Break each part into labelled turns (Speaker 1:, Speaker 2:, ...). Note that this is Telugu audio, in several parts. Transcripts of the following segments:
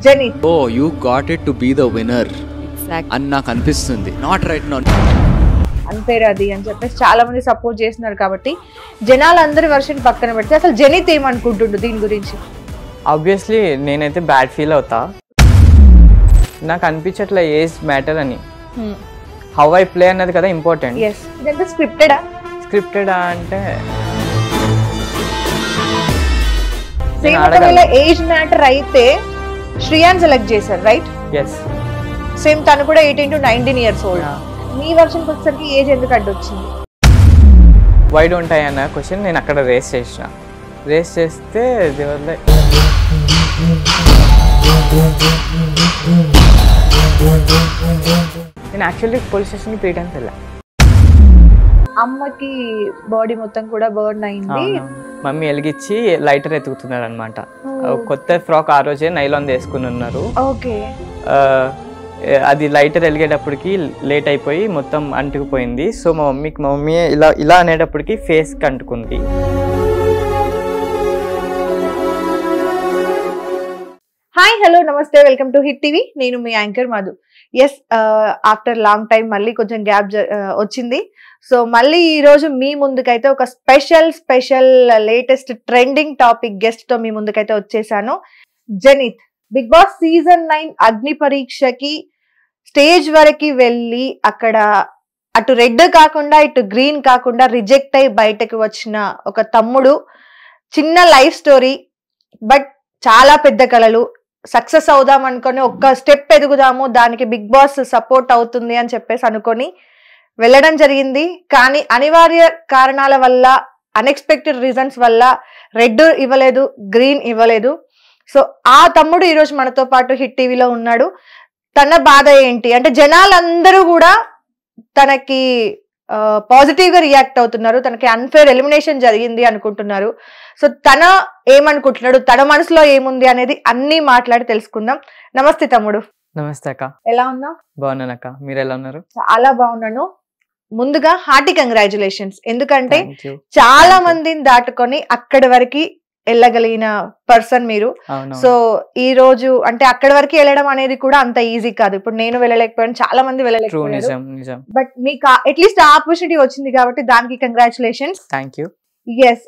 Speaker 1: Genie.
Speaker 2: Oh you got it to be the winner
Speaker 3: exact
Speaker 2: అని నాకు అనిపిస్తుంది. Not right now.
Speaker 1: అన్ఫేర్ అది అని చెప్పేసి చాలా మంది సపోర్ట్ చేస్తున్నారు కాబట్టి జనాలందరి వర్షన్ పక్కన పెడితే అసలు జెనీత్ ఏమనుకుంటుండు దీని గురించి?
Speaker 4: ఆబ్వియస్లీ నేనైతే బ్యాడ్ ఫీల్ అవుతా. నాకు అనిపించట్లే ఏజ్ మ్యాటర్ అని. హౌ ఐ ప్లే అన్నది కదా ఇంపార్టెంట్.
Speaker 1: ఎస్, ఇదంతా స్క్రిప్టెడా?
Speaker 4: స్క్రిప్టెడ్ అంటే
Speaker 1: సేమ్ ఒకవేళ ఏజ్ మ్యాటర్ అయితే శ్రేయాన్ సెలెక్ట్ చేశారు రైట్?
Speaker 4: ఎస్,
Speaker 1: సేమ్ తను కూడా 18 to 19 years old. Me version వచ్చేసరికి ఏజ్ ఎందుకు అడ్డొచ్చింది?
Speaker 4: వై డోంట్ ఐ అన్న క్వశ్చన్ నేను అక్కడ రేస్ చేస్తే దేవుళ్ళ నేను యాక్చువల్లీ పోలీస్ స్టేషన్కి 3 times వెళ్ళా.
Speaker 1: అమ్మకి బాడీ మొత్తం కూడా బర్న్ అయింది.
Speaker 4: మమ్మీ ఎలిగిచ్చి లైటర్ ఎతుకుతున్నారు అనమాట. కొత్త ఫ్రాక్ ఆ రోజే నైలాన్ వేసుకుని ఉన్నారు.
Speaker 1: ఓకే.
Speaker 4: అది లైటర్ వెలిగేటప్పటికి లేట్ అయిపోయి మొత్తం అంటుకుపోయింది. సో మా మమ్మీ ఇలా అనేటప్పటికి ఫేస్కి అంటుకుంది.
Speaker 1: హాయ్, హలో, నమస్తే, వెల్కమ్ టు హిట్ టీవీ. నేను మీ anchor Madhu. Yes, after long time మళ్ళీ కొంచెం గ్యాప్ వచ్చింది. సో మళ్ళీ ఈ రోజు మీ ముందుకైతే ఒక special latest trending topic guest తో మీ ముందుకైతే వచ్చేసాను. జెనీత్ బిగ్ బాస్ సీజన్ 9 అగ్ని పరీక్షకి స్టేజ్ వరకు వెళ్ళి అక్కడ అటు రెడ్ కాకుండా ఇటు గ్రీన్ కాకుండా రిజెక్ట్ అయి బయటకు వచ్చిన ఒక తమ్ముడు. చిన్న లైఫ్ స్టోరీ, బట్ చాలా పెద్ద కళలు. సక్సెస్ అవుదాం అనుకొని ఒక్క స్టెప్ ఎదుగుదాము, దానికి బిగ్ బాస్ సపోర్ట్ అవుతుంది అని చెప్పేసి అనుకొని వెళ్ళడం జరిగింది. కానీ అనివార్య కారణాల వల్ల, అన్ఎక్స్పెక్టెడ్ రీజన్స్ వల్ల రెడ్ ఇవ్వలేదు, గ్రీన్ ఇవ్వలేదు. సో ఆ తమ్ముడు ఈరోజు మనతో పాటు హిట్ టీవీలో ఉన్నాడు. తన బాధ ఏంటి అంటే జనాలందరూ కూడా తనకి పాజిటివ్ గా రియాక్ట్ అవుతున్నారు, తనకి అన్ఫేర్ ఎలిమినేషన్ జరిగింది అనుకుంటున్నారు. సో తన ఏమనుకుంటున్నాడు, తన మనసులో ఏముంది అనేది అన్ని మాట్లాడి తెలుసుకుందాం. నమస్తే తమ్ముడు.
Speaker 4: నమస్తే అక్క.
Speaker 1: ఎలా ఉన్నావు?
Speaker 4: బాగున్నాను అక్క, మీరు ఎలా ఉన్నారు?
Speaker 1: చాలా బాగున్నాను. ముందుగా హార్టీ కంగ్రాచులేషన్స్. ఎందుకంటే
Speaker 4: Thank you.
Speaker 1: చాలా మందిని దాటుకొని అక్కడి వరకు వెళ్ళగలిగిన పర్సన్ మీరు. సో ఈ రోజు అంటే అక్కడి వరకు వెళ్ళడం అనేది కూడా అంత ఈజీ కాదు. ఇప్పుడు నేను వెళ్ళలేకపోయాను, చాలా మంది వెళ్ళలేకపోయారు. బట్ మీకు అట్లీస్ట్ ఆపర్చునిటీ వచ్చింది కాబట్టి దానికి congratulations.
Speaker 4: Thank you.
Speaker 1: Yes,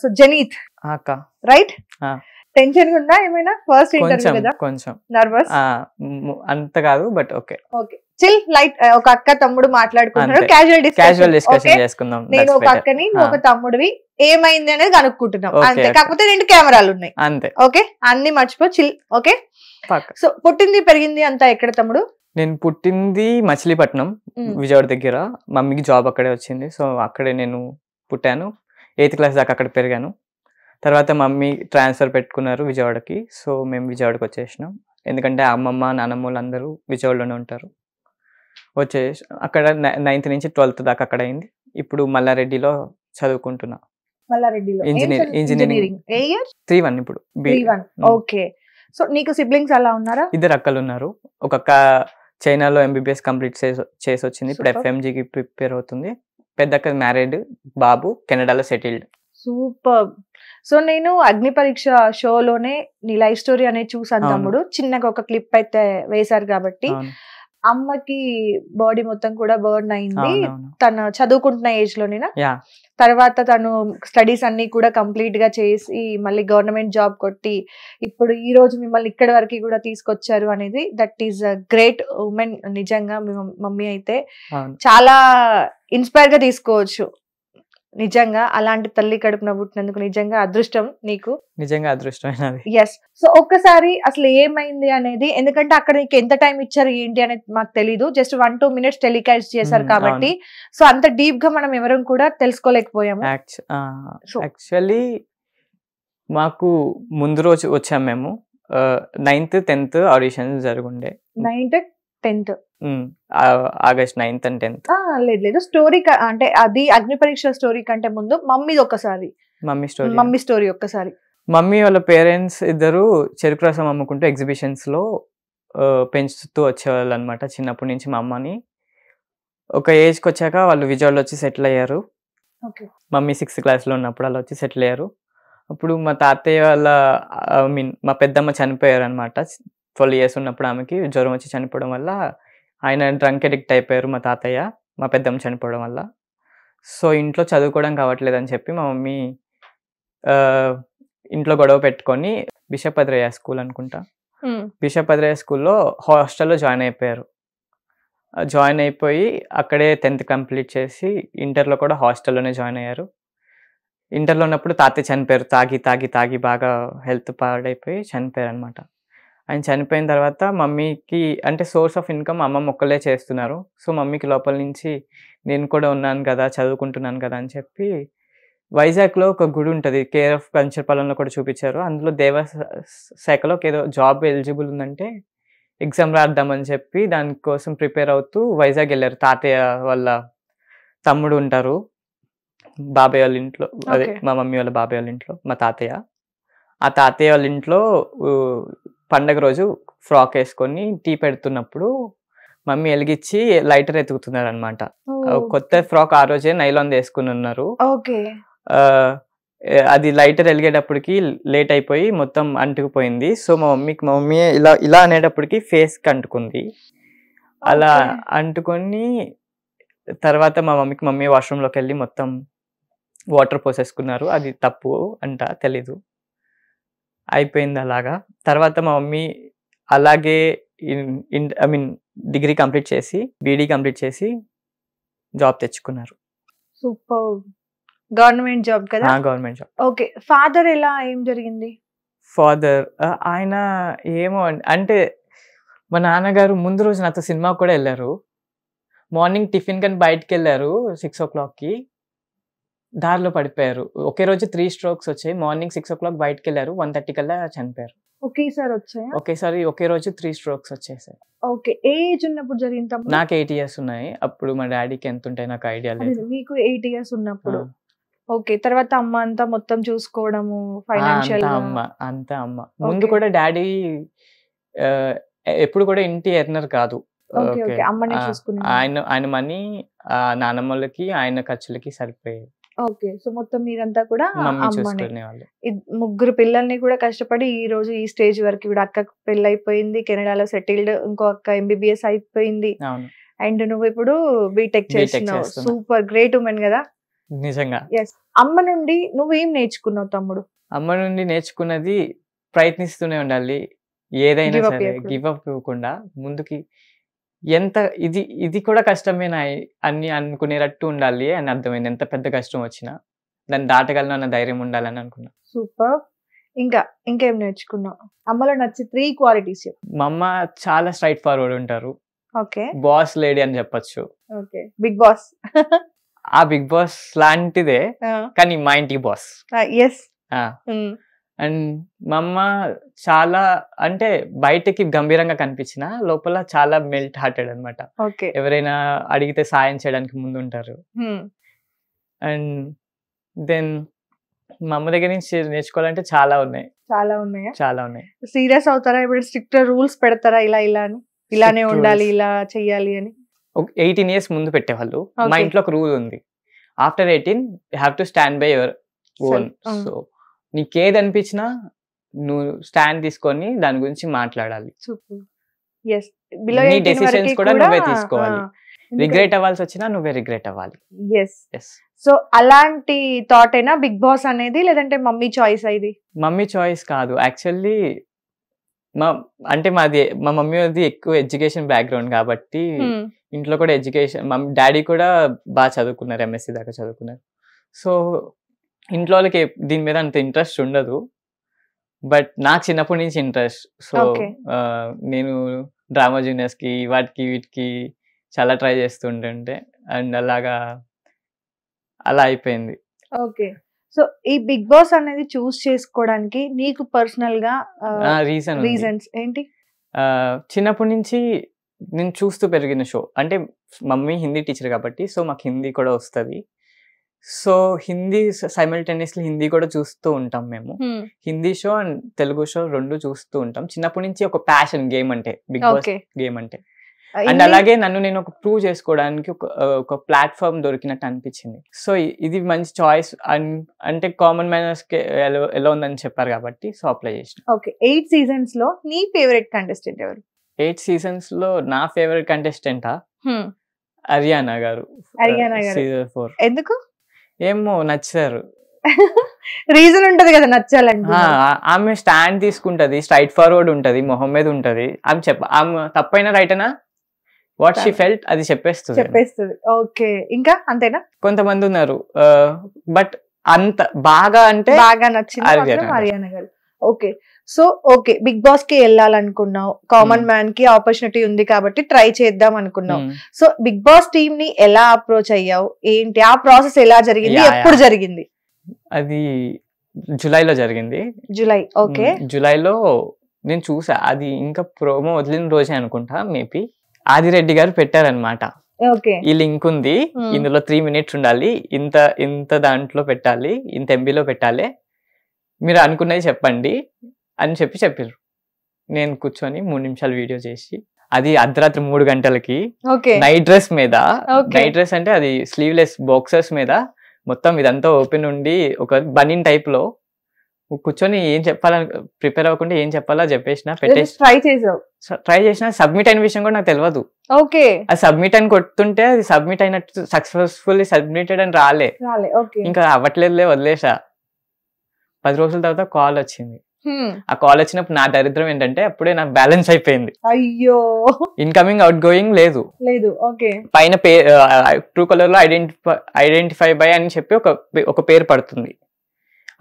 Speaker 1: so Zenith
Speaker 4: అక్క
Speaker 1: రైట్, టెన్షన్ ఉందా ఏమైనా? ఫస్ట్ ఇంటర్వ్యూ కదా,
Speaker 4: కొంచెం
Speaker 1: నర్వస్?
Speaker 4: అంత కాదు, but okay
Speaker 1: okay, chill, light. ఒక అక్క తమ్ముడు మాట్లాడుకుంటున్నారు,
Speaker 4: క్యాజువల్ డిస్కషన్ చేసుకుందాం.
Speaker 1: నేను ఒక అక్కని, నువ్వు ఒక తమ్ముడివి, ఏమైంది అనేది కనుక్కుంటున్నాం అంతే. కాకపోతే 2 కెమెరాలు ఉన్నాయి
Speaker 4: అంతే.
Speaker 1: ఓకే, అన్ని మర్చిపో, చిల్. ఓకే, సో పుట్టింది పెరిగింది అంతా ఎక్కడ తమ్ముడు?
Speaker 4: నేను పుట్టింది మచిలీపట్నం, విజయవాడ దగ్గర. మమ్మీకి జాబ్ అక్కడే వచ్చింది, సో అక్కడే నేను పుట్టాను. 8th క్లాస్ దాకా అక్కడ పెరిగాను. తర్వాత మమ్మీ ట్రాన్స్ఫర్ పెట్టుకున్నారు విజయవాడకి. సో మేము విజయవాడకి వచ్చేసినాం, ఎందుకంటే అమ్మమ్మ నాన్నమ్మలు అందరూ విజయవాడలోనే ఉంటారు. వచ్చేసి అక్కడ 9th నుంచి 12th దాకా అక్కడ అయింది. ఇప్పుడు మల్లారెడ్డిలో చదువుకుంటున్నా.
Speaker 1: మల్లారెడ్డిలో
Speaker 4: ఇంజనీరింగ్ 3-1 ఇప్పుడు.
Speaker 1: ఓకే, సో నీకు సిబ్లింగ్స్ అలా ఉన్నారా?
Speaker 4: 2 అక్కలు ఉన్నారు. ఒక అక్క చైనాలో MBBS కంప్లీట్ చేసి వచ్చింది, ఇప్పుడు FMGకి ప్రిపేర్ అవుతుంది. పెద్ద అక్క మ్యారీడ్, బాబు కెనడాలో సెటిల్డ్.
Speaker 1: సూపర్. సో నేను అగ్ని పరీక్ష షోలోనే నీ లైఫ్ స్టోరీ అనేది చూసాను తమ్ముడు. చిన్నగా ఒక క్లిప్ అయితే వేశారు కాబట్టి. అమ్మకి బాడీ మొత్తం కూడా బర్న్ అయింది, తను చదువుకుంటున్న ఏజ్ లోనేనా? తర్వాత తను స్టడీస్ అన్ని కూడా కంప్లీట్ గా చేసి మళ్ళీ గవర్నమెంట్ జాబ్ కొట్టి ఇప్పుడు ఈ రోజు మిమ్మల్ని ఇక్కడి వరకు కూడా తీసుకొచ్చారు అనేది దట్ ఈస్ గ్రేట్ ఉమెన్. నిజంగా మీ మమ్మీ అయితే చాలా ఇన్స్పైర్ గా తీసుకోవచ్చు. నిజంగా అలాంటి తల్లి కడుపున పుట్టినందుకు నిజంగా అదృష్టం నీకు.
Speaker 4: నిజంగా అదృష్టం.
Speaker 1: ఎస్. సో ఒక్కసారి అసలు ఏమైంది అనేది, ఎందుకంటే అక్కడ నీకు ఎంత టైం ఇచ్చారు ఏంటి అనేది మాకు తెలీదు. జస్ట్ 1-2 minutes టెలికాస్ట్ చేశారు కాబట్టి సో అంత డీప్ గా మనం ఎవరం కూడా తెలుసుకోలేకపోయాము.
Speaker 4: యాక్చువల్లీ మాకు ముందు రోజు వచ్చాం మేము. 9th 10th auditions జరుగుండే.
Speaker 1: 9th 10th
Speaker 4: August 9th and 10th.
Speaker 1: లేదు స్టోరీ అంటే అది అగ్ని పరీక్ష స్టోరీ కంటే ముందు మమ్మీ స్టోరీ ఒక్కసారి.
Speaker 4: మమ్మీ వాళ్ళ పేరెంట్స్ ఇద్దరు చెరుకు రసం అమ్ముకుంటూ ఎగ్జిబిషన్స్ లో పెంచుతూ వచ్చేవాళ్ళు అనమాట చిన్నప్పటి నుంచి మా అమ్మని. ఒక ఏజ్కి వచ్చాక వాళ్ళు విజయవాడలో వచ్చి సెటిల్ అయ్యారు. మమ్మీ 6th క్లాస్లో ఉన్నప్పుడు అలా వచ్చి సెటిల్ అయ్యారు. అప్పుడు మా తాతయ్య వాళ్ళ మా పెద్దమ్మ చనిపోయారు అనమాట 12 years ఉన్నప్పుడు ఆమెకి జ్వరం వచ్చి చనిపోవడం వల్ల ఆయన డ్రంక్ అడిక్ట్ అయిపోయారు మా తాతయ్య, మా పెద్దమ్మ చనిపోవడం వల్ల. సో ఇంట్లో చదువుకోవడం కావట్లేదని చెప్పి మా మమ్మీ ఇంట్లో గొడవ పెట్టుకొని బిషప్ అద్రయ్య స్కూల్ అనుకుంటా, బిషప్ అద్రయ్య స్కూల్లో హాస్టల్లో జాయిన్ అయిపోయారు. జాయిన్ అయిపోయి అక్కడే 10th కంప్లీట్ చేసి ఇంటర్లో కూడా హాస్టల్లోనే జాయిన్ అయ్యారు. ఇంటర్లో ఉన్నప్పుడు తాతయ్య చనిపోయారు, తాగి తాగి తాగి బాగా హెల్త్ పాడైపోయి చనిపోయారు అనమాట. ఆయన చనిపోయిన తర్వాత మమ్మీకి అంటే సోర్స్ ఆఫ్ ఇన్కమ్ అమ్మమ్మ ఒక్కలే చేస్తున్నారు. సో మమ్మీకి లోపల నుంచి నేను కూడా ఉన్నాను కదా, చదువుకుంటున్నాను కదా అని చెప్పి వైజాగ్లో ఒక గుడి ఉంటుంది, కేర్ ఆఫ్ కంచర్పాలెంలో కూడా చూపించారు. అందులో దేవశాఖలో ఏదో జాబ్ ఎలిజిబుల్ ఉందంటే ఎగ్జామ్ రాద్దామని చెప్పి దానికోసం ప్రిపేర్ అవుతూ వైజాగ్ వెళ్ళారు. తాతయ్య వాళ్ళ తమ్ముడు ఉంటారు బాబాయ్ వాళ్ళ ఇంట్లో, అదే మా మమ్మీ వాళ్ళ బాబాయ్ వాళ్ళ ఇంట్లో మా తాతయ్య. ఆ తాతయ్య వాళ్ళ ఇంట్లో పండగ రోజు ఫ్రాక్ వేసుకొని టీ పెడుతున్నప్పుడు మమ్మీ వెలిగించి లైటర్ ఎతుకుతున్నారు అనమాట. కొత్త ఫ్రాక్ ఆ రోజే నైలాన్ వేసుకుని ఉన్నారు. అది లైటర్ వెలిగేటప్పటికి లేట్ అయిపోయి మొత్తం అంటుకుపోయింది. సో మా మమ్మీ ఇలా ఇలా అనేటప్పటికి ఫేస్కి అంటుకుంది. అలా అంటుకొని తర్వాత మా మమ్మీ వాష్రూమ్లోకి వెళ్ళి మొత్తం వాటర్ పోసేసుకున్నారు. అది తప్పు అంట, తెలీదు, అయిపోయింది అలాగా. తర్వాత మా మమ్మీ అలాగే డిగ్రీ కంప్లీట్ చేసి బీడీ కంప్లీట్ చేసి జాబ్ తెచ్చుకున్నారు.
Speaker 1: సూపర్. గవర్నమెంట్ జాబ్ కదా?
Speaker 4: Government job.
Speaker 1: ఓకే. ఫాదర్ ఎలా, ఏం జరిగింది?
Speaker 4: ఫాదర్ ఆయన ఏమో అంటే మా నాన్నగారు ముందు రోజు నాతో సినిమా కూడా వెళ్ళారు. మార్నింగ్ టిఫిన్ కానీ బయటకు వెళ్ళారు 6 o'clockకి, దారిలో పడిపోయారు. ఒకే రోజు 3 strokes వచ్చాయి. మార్నింగ్ 6 o'clock బయటకు వెళ్ళారు, 1:30 కల్లా చనిపోయారు.
Speaker 1: ఒకేసారి వచ్చాయి?
Speaker 4: ఒకేసారి ఒకే రోజు 3 strokes వచ్చేసాయి.
Speaker 1: ఓకే. ఏజ్ ఉన్నప్పుడు జరిగింది? నాకు
Speaker 4: 8 years ఉన్నాయి. అప్పుడు మా డాడీకి ఎంత ఉంటాయి నాకు ఐడియా లేదు.
Speaker 1: మీకు 8 years ఉన్నప్పుడు. ఓకే. తర్వాత అమ్మ అంతా మొత్తం చూసుకోవడము, ఫైనాన్షియల్
Speaker 4: అంతా అమ్మ. ముందు కూడా డాడీ ఎప్పుడు కూడా ఇంటి ఎర్నర్ కాదు. ఆయన మనీ నానమ్మలకి ఆయన ఖర్చులకి సరిపోయేది.
Speaker 1: ఓకే. సో మొత్తం మీరంతా కూడా ముగ్గురు పిల్లల్ని కూడా కష్టపడి ఈ రోజు ఈ స్టేజ్ వరకు కూడా అక్కకు పెళ్లి అయిపోయింది, కెనడాలో సెటిల్డ్, ఇంకో అక్క MBBS అయిపోయింది, అండ్ నువ్వు ఇప్పుడు బీటెక్ చేస్తున్నావు. సూపర్ గ్రేట్ ఉమెన్ కదా
Speaker 4: నిజంగా.
Speaker 1: అమ్మ నుండి నువ్వేం నేర్చుకున్నావు తమ్ముడు?
Speaker 4: అమ్మ నుండి నేర్చుకున్నది ప్రయత్నిస్తూనే ఉండాలి, ఏదైనా సరే గివ్ అప్ ఇవ్వకుండా ముందుకి. ఎంత ఇది కూడా కష్టమేనా అని అనుకునేటట్టు ఉండాలి అని అర్థమైంది. ఎంత పెద్ద కష్టం వచ్చినా దాన్ని దాటగలను అన్న ధైర్యం ఉండాలని అనుకున్నా.
Speaker 1: సూపర్. ఇంకేం నేర్చుకున్నావు? అమ్మలో నచ్చి 3 qualities.
Speaker 4: మా అమ్మ చాలా స్ట్రైట్ ఫార్వర్డ్ ఉంటారు.
Speaker 1: ఓకే.
Speaker 4: బాస్ లేడీ అని చెప్పొచ్చు.
Speaker 1: ఓకే. Big boss.
Speaker 4: ఆ బిగ్ బాస్ లాంటిదే కానీ మా ఇంటికి బాస్. అండ్ మా అమ్మ చాలా అంటే బయటకి గంభీరంగా కనిపించిన లోపల చాలా మెల్ట్ హార్టెడ్ అనమాట. ఎవరైనా అడిగితే సాయం చేయడానికి ముందు ఉంటారు. అండ్ దెన్ మా అమ్మ దగ్గర నుంచి నేర్చుకోవాలంటే చాలా ఉన్నాయి.
Speaker 1: సీరియస్ అవుతారా ఇప్పుడు? స్ట్రిక్ట్ రూల్స్ పెడతారా ఇలా అని, ఇలానే ఉండాలి, ఇలా చెయ్యాలి అని?
Speaker 4: 18 years ముందు పెట్టేవాళ్ళు. మా ఇంట్లో ఒక రూల్ ఉంది, after 18 you have to stand by your own. So నీకేది అనిపించినా నువ్వు స్టాండ్ తీసుకొని దాని గురించి మాట్లాడాలి. నీ డెసిషన్స్ కూడా నువ్వే తీసుకోవాలి. రిగ్రెట్ అవ్వాల్సి వచ్చినా నువ్వే రిగ్రెట్ అవ్వాలి.
Speaker 1: సో అలాంటి థాట్ అయినా బిగ్ బాస్ అనేది, లేదంటే మమ్మీ చాయిస్? ఇది
Speaker 4: మమ్మీ చాయిస్ కాదు యాక్చువల్లీ. అంటే మా మమ్మీ అది ఎక్కువ ఎడ్యుకేషన్ బ్యాక్గ్రౌండ్ కాబట్టి ఇంట్లో కూడా ఎడ్యుకేషన్, డాడీ కూడా బాగా చదువుకున్నారు, MSc దాకా చదువుకున్నారు. సో ఇంట్లో వాళ్ళకి దీని మీద అంత ఇంట్రెస్ట్ ఉండదు, బట్ నాకు చిన్నప్పటి నుంచి ఇంట్రెస్ట్. సో నేను డ్రామా జూనియర్స్కి వీటికి చాలా ట్రై చేస్తుంటే అండ్ అలా అయిపోయింది.
Speaker 1: ఓకే. సో ఈ బిగ్ బాస్ అనేది చూస్ చేసుకోవడానికి నీకు పర్సనల్ గా రీజన్స్ ఏంటి?
Speaker 4: చిన్నప్పటి నుంచి నేను చూస్తూ పెరిగిన షో. అంటే మమ్మీ హిందీ టీచర్ కాబట్టి సో మాకు హిందీ కూడా వస్తుంది. సో హిందీ సైమల్టేనియస్లీ హిందీ కూడా చూస్తూ ఉంటాం మేము. Hindi show and Telugu show 2 చూస్తూ ఉంటాం. చిన్నప్పటి నుంచి ఒక ప్యాషన్ గేమ్ అంటే, బిగ్ బాస్ గేమ్ అంటే. అండ్ అలాగే నన్ను నేను ఒక ప్రూవ్ చేసుకోవడానికి ఒక ప్లాట్ఫామ్ దొరికినట్టు అనిపించింది. సో ఇది మంచి చాయిస్ అంటే కామన్ మ్యానర్స్ కి ఎలా ఉందని చెప్పారు కాబట్టి సో అప్లై చేసిన.
Speaker 1: ఓకే, 8 seasons లో నీ ఫేవరెట్ కంటెస్టెంట్ ఎవరు?
Speaker 4: 8 seasons లో నా ఫేవరెట్ కంటెస్టెంటా అరియానా గారు.
Speaker 1: అరియానా గారు.
Speaker 4: సీజన్ 4
Speaker 1: ఎందుకు?
Speaker 4: ఏమో నచ్చారు.
Speaker 1: రీజన్ ఉంటది కదా నచ్చాలంటే.
Speaker 4: ఆమె స్టాండ్ తీసుకుంటది, స్ట్రైట్ ఫార్వర్డ్ ఉంటది, మొహం మీద ఉంటది. ఆమె తప్పైనా రైట్ అయినా వాట్ షీ ఫెల్ట్ అది చెప్పేస్తుంది.
Speaker 1: ఓకే, ఇంకా అంతేనా?
Speaker 4: కొంతమంది ఉన్నారు బట్ అంత బాగా అంటే
Speaker 1: బాగా నచ్చింది Ariyana garu. Okay, so okay, big Boss కి వెళ్ళాలనుకున్నావు, కామన్ మ్యాన్ కి ఆపర్చునిటీ ఉంది కాబట్టి ట్రై చేద్దాం అనుకున్నావు. సో బిగ్ బాస్ టీమ్ ని ఎలా అప్రోచ్ అయ్యావు, ఏంటి ఆ ప్రాసెస్ ఎలా జరిగింది, ఎప్పుడు జరిగింది?
Speaker 4: అది జూలైలో జరిగింది.
Speaker 1: జూలై. ఓకే,
Speaker 4: జూలైలో నేను చూసా. అది ఇంకా ప్రోమో వదిలిన రోజే అనుకుంటా, మేబీ ఆదిరెడ్డి గారు పెట్టారనమాట. ఈ లింక్ ఉంది, ఇందులో 3 minutes ఉండాలి, ఇంత దాంట్లో పెట్టాలి, ఇంత ఎంబీలో పెట్టాలి, మీరు అనుకున్నది చెప్పండి అని చెప్పారు. నేను కూర్చొని 3 నిమిషాలు వీడియో చేసి, అది అర్ధరాత్రి 3 గంటలకి నైట్ డ్రెస్ మీద, నైట్ డ్రెస్ అంటే అది స్లీవ్లెస్ బాక్సర్స్ మీద మొత్తం ఇదంతా ఓపెన్ ఉండి ఒక బనిన్ టైప్ లో కూర్చొని ఏం చెప్పాలని ప్రిపేర్ అవ్వకుండా ఏం చెప్పాలా చెప్పేసిన పెట్టేసి ట్రై చేసిన. సబ్మిట్ అయిన విషయం కూడా నాకు తెలియదు.
Speaker 1: ఓకే,
Speaker 4: అది సబ్మిట్ అని కొడుతుంటే అది సబ్మిట్ అయినట్టు సక్సెస్ఫుల్లీ సబ్మిటెడ్ అని రాలే. ఇంకా అవ్వట్లేదులే వదిలేసా. 10 రోజుల తర్వాత కాల్ వచ్చింది. ఆ కాల్ వచ్చినప్పుడు నా దరిద్రం ఏంటంటే అప్పుడే నాకు బ్యాలెన్స్ అయిపోయింది.
Speaker 1: అయ్యో,
Speaker 4: ఇన్కమింగ్ అవుట్ గోయింగ్ లేదు.
Speaker 1: ఓకే,
Speaker 4: పైన ట్రూ కలర్ లో ఐడెంటిఫై బై అని చెప్పి ఒక పేరు పడుతుంది.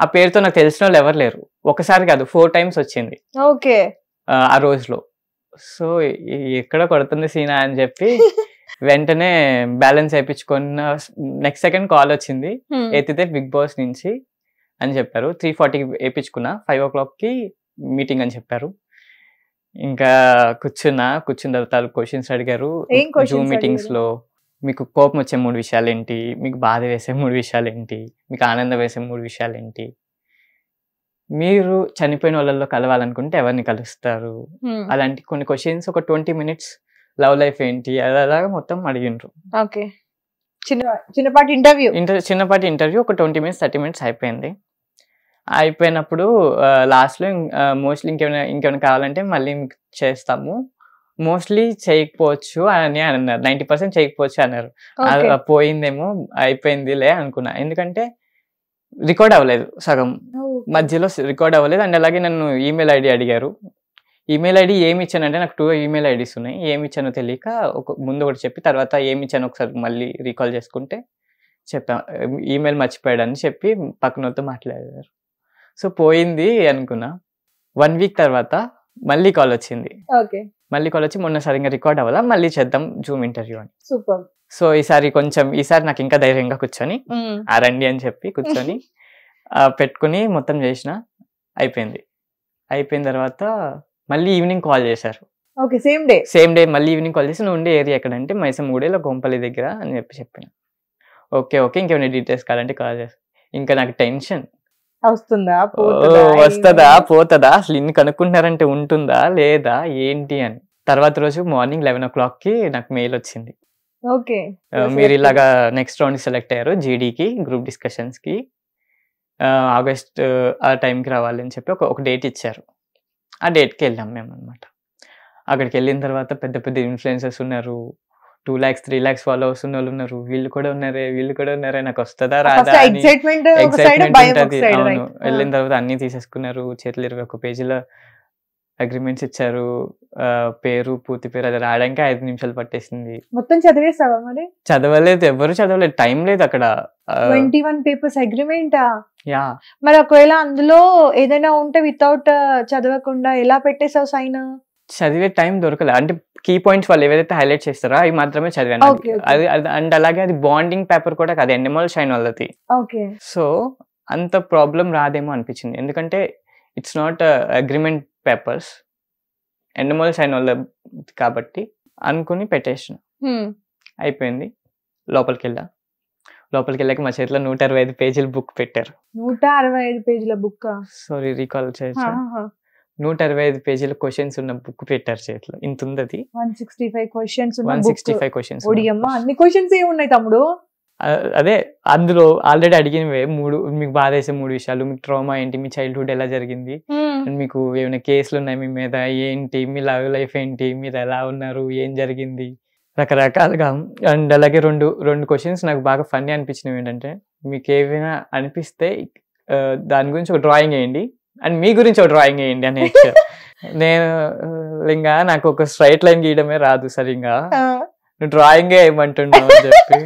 Speaker 4: ఆ పేరుతో నాకు తెలిసిన వాళ్ళు ఎవరు లేరు. ఒకసారి కాదు 4 times వచ్చింది
Speaker 1: ఓకే
Speaker 4: ఆ రోజులో. సో ఎక్కడ కొడుతుంది సీనా అని చెప్పి వెంటనే బ్యాలెన్స్ అయిపించుకున్న నెక్స్ట్ సెకండ్ కాల్ వచ్చింది. ఎత్తితే బిగ్ బాస్ నుంచి అని చెప్పారు. 3:40కి వేయించుకున్నా, 5 o'clockకి మీటింగ్ అని చెప్పారు. ఇంకా కూర్చున్న తర్వాత క్వశ్చన్స్ అడిగారు. జూమ్ మీటింగ్స్ లో మీకు కోపం వచ్చే 3 విషయాలు ఏంటి, మీకు బాధ వేసే 3 విషయాలు ఏంటి, మీకు ఆనందం వేసే 3 విషయాలు ఏంటి, మీరు చనిపోయిన వాళ్ళలో కలవాలనుకుంటే ఎవరిని కలుస్తారు, అలాంటి కొన్ని క్వశ్చన్స్ ఒక 20 minutes. లవ్ లైఫ్ ఏంటి అలాగా మొత్తం అడిగిండ్రు.
Speaker 1: చిన్నపాటి
Speaker 4: ఇంటర్వ్యూ ఒక 20 minutes 30 minutes అయిపోయింది. అయిపోయినప్పుడు లాస్ట్ లో మోస్ట్లీ ఇంకేమైనా కావాలంటే మళ్ళీ చేస్తాము, మోస్ట్లీ చేయకపోవచ్చు అని అన్నారు. 90% చేయకపోవచ్చు అన్నారు. పోయిందేమో అయిపోయిందిలే అనుకున్నా, ఎందుకంటే రికార్డ్ అవ్వలేదు, సగం మధ్యలో రికార్డ్ అవ్వలేదు. అండ్ అలాగే నన్ను ఈమెయిల్ ఐడి అడిగారు. ఈమెయిల్ ఐడి ఏమి ఇచ్చానంటే నాకు 2 ఈమెయిల్ ఐడీస్ ఉన్నాయి. ఏమి ఇచ్చానో తెలియక ముందు ఒకటి చెప్పి తర్వాత ఏమి ఇచ్చానో ఒకసారి మళ్ళీ రీకాల్ చేసుకుంటే చెప్పా. ఈమెయిల్ మర్చిపోయాడని చెప్పి పక్కనతో మాట్లాడారు. సో పోయింది అనుకున్నా. 1 week తర్వాత మళ్ళీ కాల్ వచ్చింది. మళ్ళీ కాల్ వచ్చి మొన్న సరిగ్గా రికార్డ్ అవ్వాలా, మళ్ళీ చేద్దాం జూమ్ ఇంటర్వ్యూ అని.
Speaker 1: సూపర్.
Speaker 4: సో ఈసారి నాకు ఇంకా ధైర్యంగా కూర్చొని రండి అని చెప్పి కూర్చొని పెట్టుకుని మొత్తం చేసిన. అయిపోయిన తర్వాత మళ్ళీ ఈవినింగ్ కాల్ చేశారు. సేమ్ డే మళ్ళీ ఈవినింగ్ కాల్ చేసి నువ్వు ఉండే ఏరియా ఎక్కడంటే మైసమ్మగూడలో గోంపల్లి దగ్గర అని చెప్పిన. ఓకే ఇంకేమైనా డీటెయిల్స్ కావాలంటే కాల్ చేస్తా. ఇంకా నాకు టెన్షన్, వస్తుందా పోతుందా, అసలు ఇన్ని కనుక్కుంటున్నారంటే ఉంటుందా లేదా ఏంటి అని. తర్వాత రోజు మార్నింగ్ 11 o'clockకి నాకు మెయిల్ వచ్చింది. మీరు ఇలాగా నెక్స్ట్ రౌండ్ సెలెక్ట్ అయ్యారు జీడీకి, గ్రూప్ డిస్కషన్స్ కి, ఆగస్ట్ ఆ టైంకి రావాలి అని చెప్పి ఒక డేట్ ఇచ్చారు. ఆ డేట్కి వెళ్ళాం మేము అనమాట. అక్కడికి వెళ్ళిన తర్వాత పెద్ద పెద్ద ఇన్ఫ్లుయెన్సర్స్ ఉన్నారు, 2 lakhs 3 lakhs ఫాలోవర్స్ ఉన్న వాళ్ళు ఉన్నారు. వీళ్ళు కూడా ఉన్నారే నాకు వస్తుందా రాదా ఎక్సైట్మెంట్ ఉంటుంది. అవును, వెళ్ళిన తర్వాత అన్ని తీసేసుకున్నారు. చేతులు 21 పేజీల అగ్రిమెంట్స్ ఇచ్చారు. పేరు పూర్తి పేరు అది రాయడానికి 5 నిమిషాలు పట్టేసింది.
Speaker 1: మొత్తం చదివేసావా? మరి
Speaker 4: చదవలేదు, ఎవరు చదవలేదు, టైం లేదు అక్కడ.
Speaker 1: 21 పేపర్స్ అగ్రిమెంటా? యా. మరి ఒకవేళ అందులో ఏదైనా ఉంటే వితౌట్ చదవకుండా ఎలా పెట్టేసావు సైన్?
Speaker 4: చదివే టైం దొరకలే. అంటే కీ పాయింట్స్ వాళ్ళు ఏవైతే హైలైట్ చేస్తారో అవి మాత్రమే చదివాను. అది అండ్ అలాగే అది బాండింగ్ పేపర్ కూడా కాదు, ఎన్ఎంఎల్ షైన్ వాళ్ళది. సో అంత ప్రాబ్లం రాదేమో అనిపించింది, ఎందుకంటే it's not agreement papers, NML shine వాళ్ళ కాబట్టి అనుకుని పెట్టేసిన. అయిపోయింది. లోపలికి వెళ్ళాక మా చేతిలో 165 పేజీల బుక్ పెట్టారు.
Speaker 1: 165 పేజీల బుక్?
Speaker 4: సారీ రీకాల్ చేసి 125 పేజీల క్వశ్చన్స్ ఉన్న బుక్ పెట్టారు చేతిలో. ఇంత ఉంది అది.
Speaker 1: 165 క్వశ్చన్స్
Speaker 4: 165 క్వశ్చన్స్.
Speaker 1: ఓడియమ్మ, అన్ని క్వశ్చన్స్ ఏమున్నాయి తమ్ముడు?
Speaker 4: అదే అందులో ఆల్రెడీ అడిగినవే 3. మీకు బాధ వేసే 3 విషయాలు, మీకు ట్రామా ఏంటి, మీ చైల్డ్హుడ్ ఎలా జరిగింది, మీకు ఏమైనా కేసులు ఉన్నాయి మీ మీద ఏంటి, మీ లవ్ లైఫ్ ఏంటి, మీరు ఎలా ఉన్నారు, ఏం జరిగింది, రకరకాలుగా. అండ్ అలాగే రెండు క్వశ్చన్స్ నాకు బాగా ఫన్నీ అనిపించినవి ఏంటంటే, మీకు ఏమైనా అనిపిస్తే దాని గురించి ఒక డ్రాయింగ్ వేయండి అండ్ మీ గురించి ఒక డ్రాయింగ్ వేయండి అని ఇచ్చారు. నేను ఇంకా నాకు ఒక స్ట్రైట్ లైన్ గీయడమే రాదు సరిగా, నువ్వు డ్రాయింగే వేయమంటున్నావు అని చెప్పి.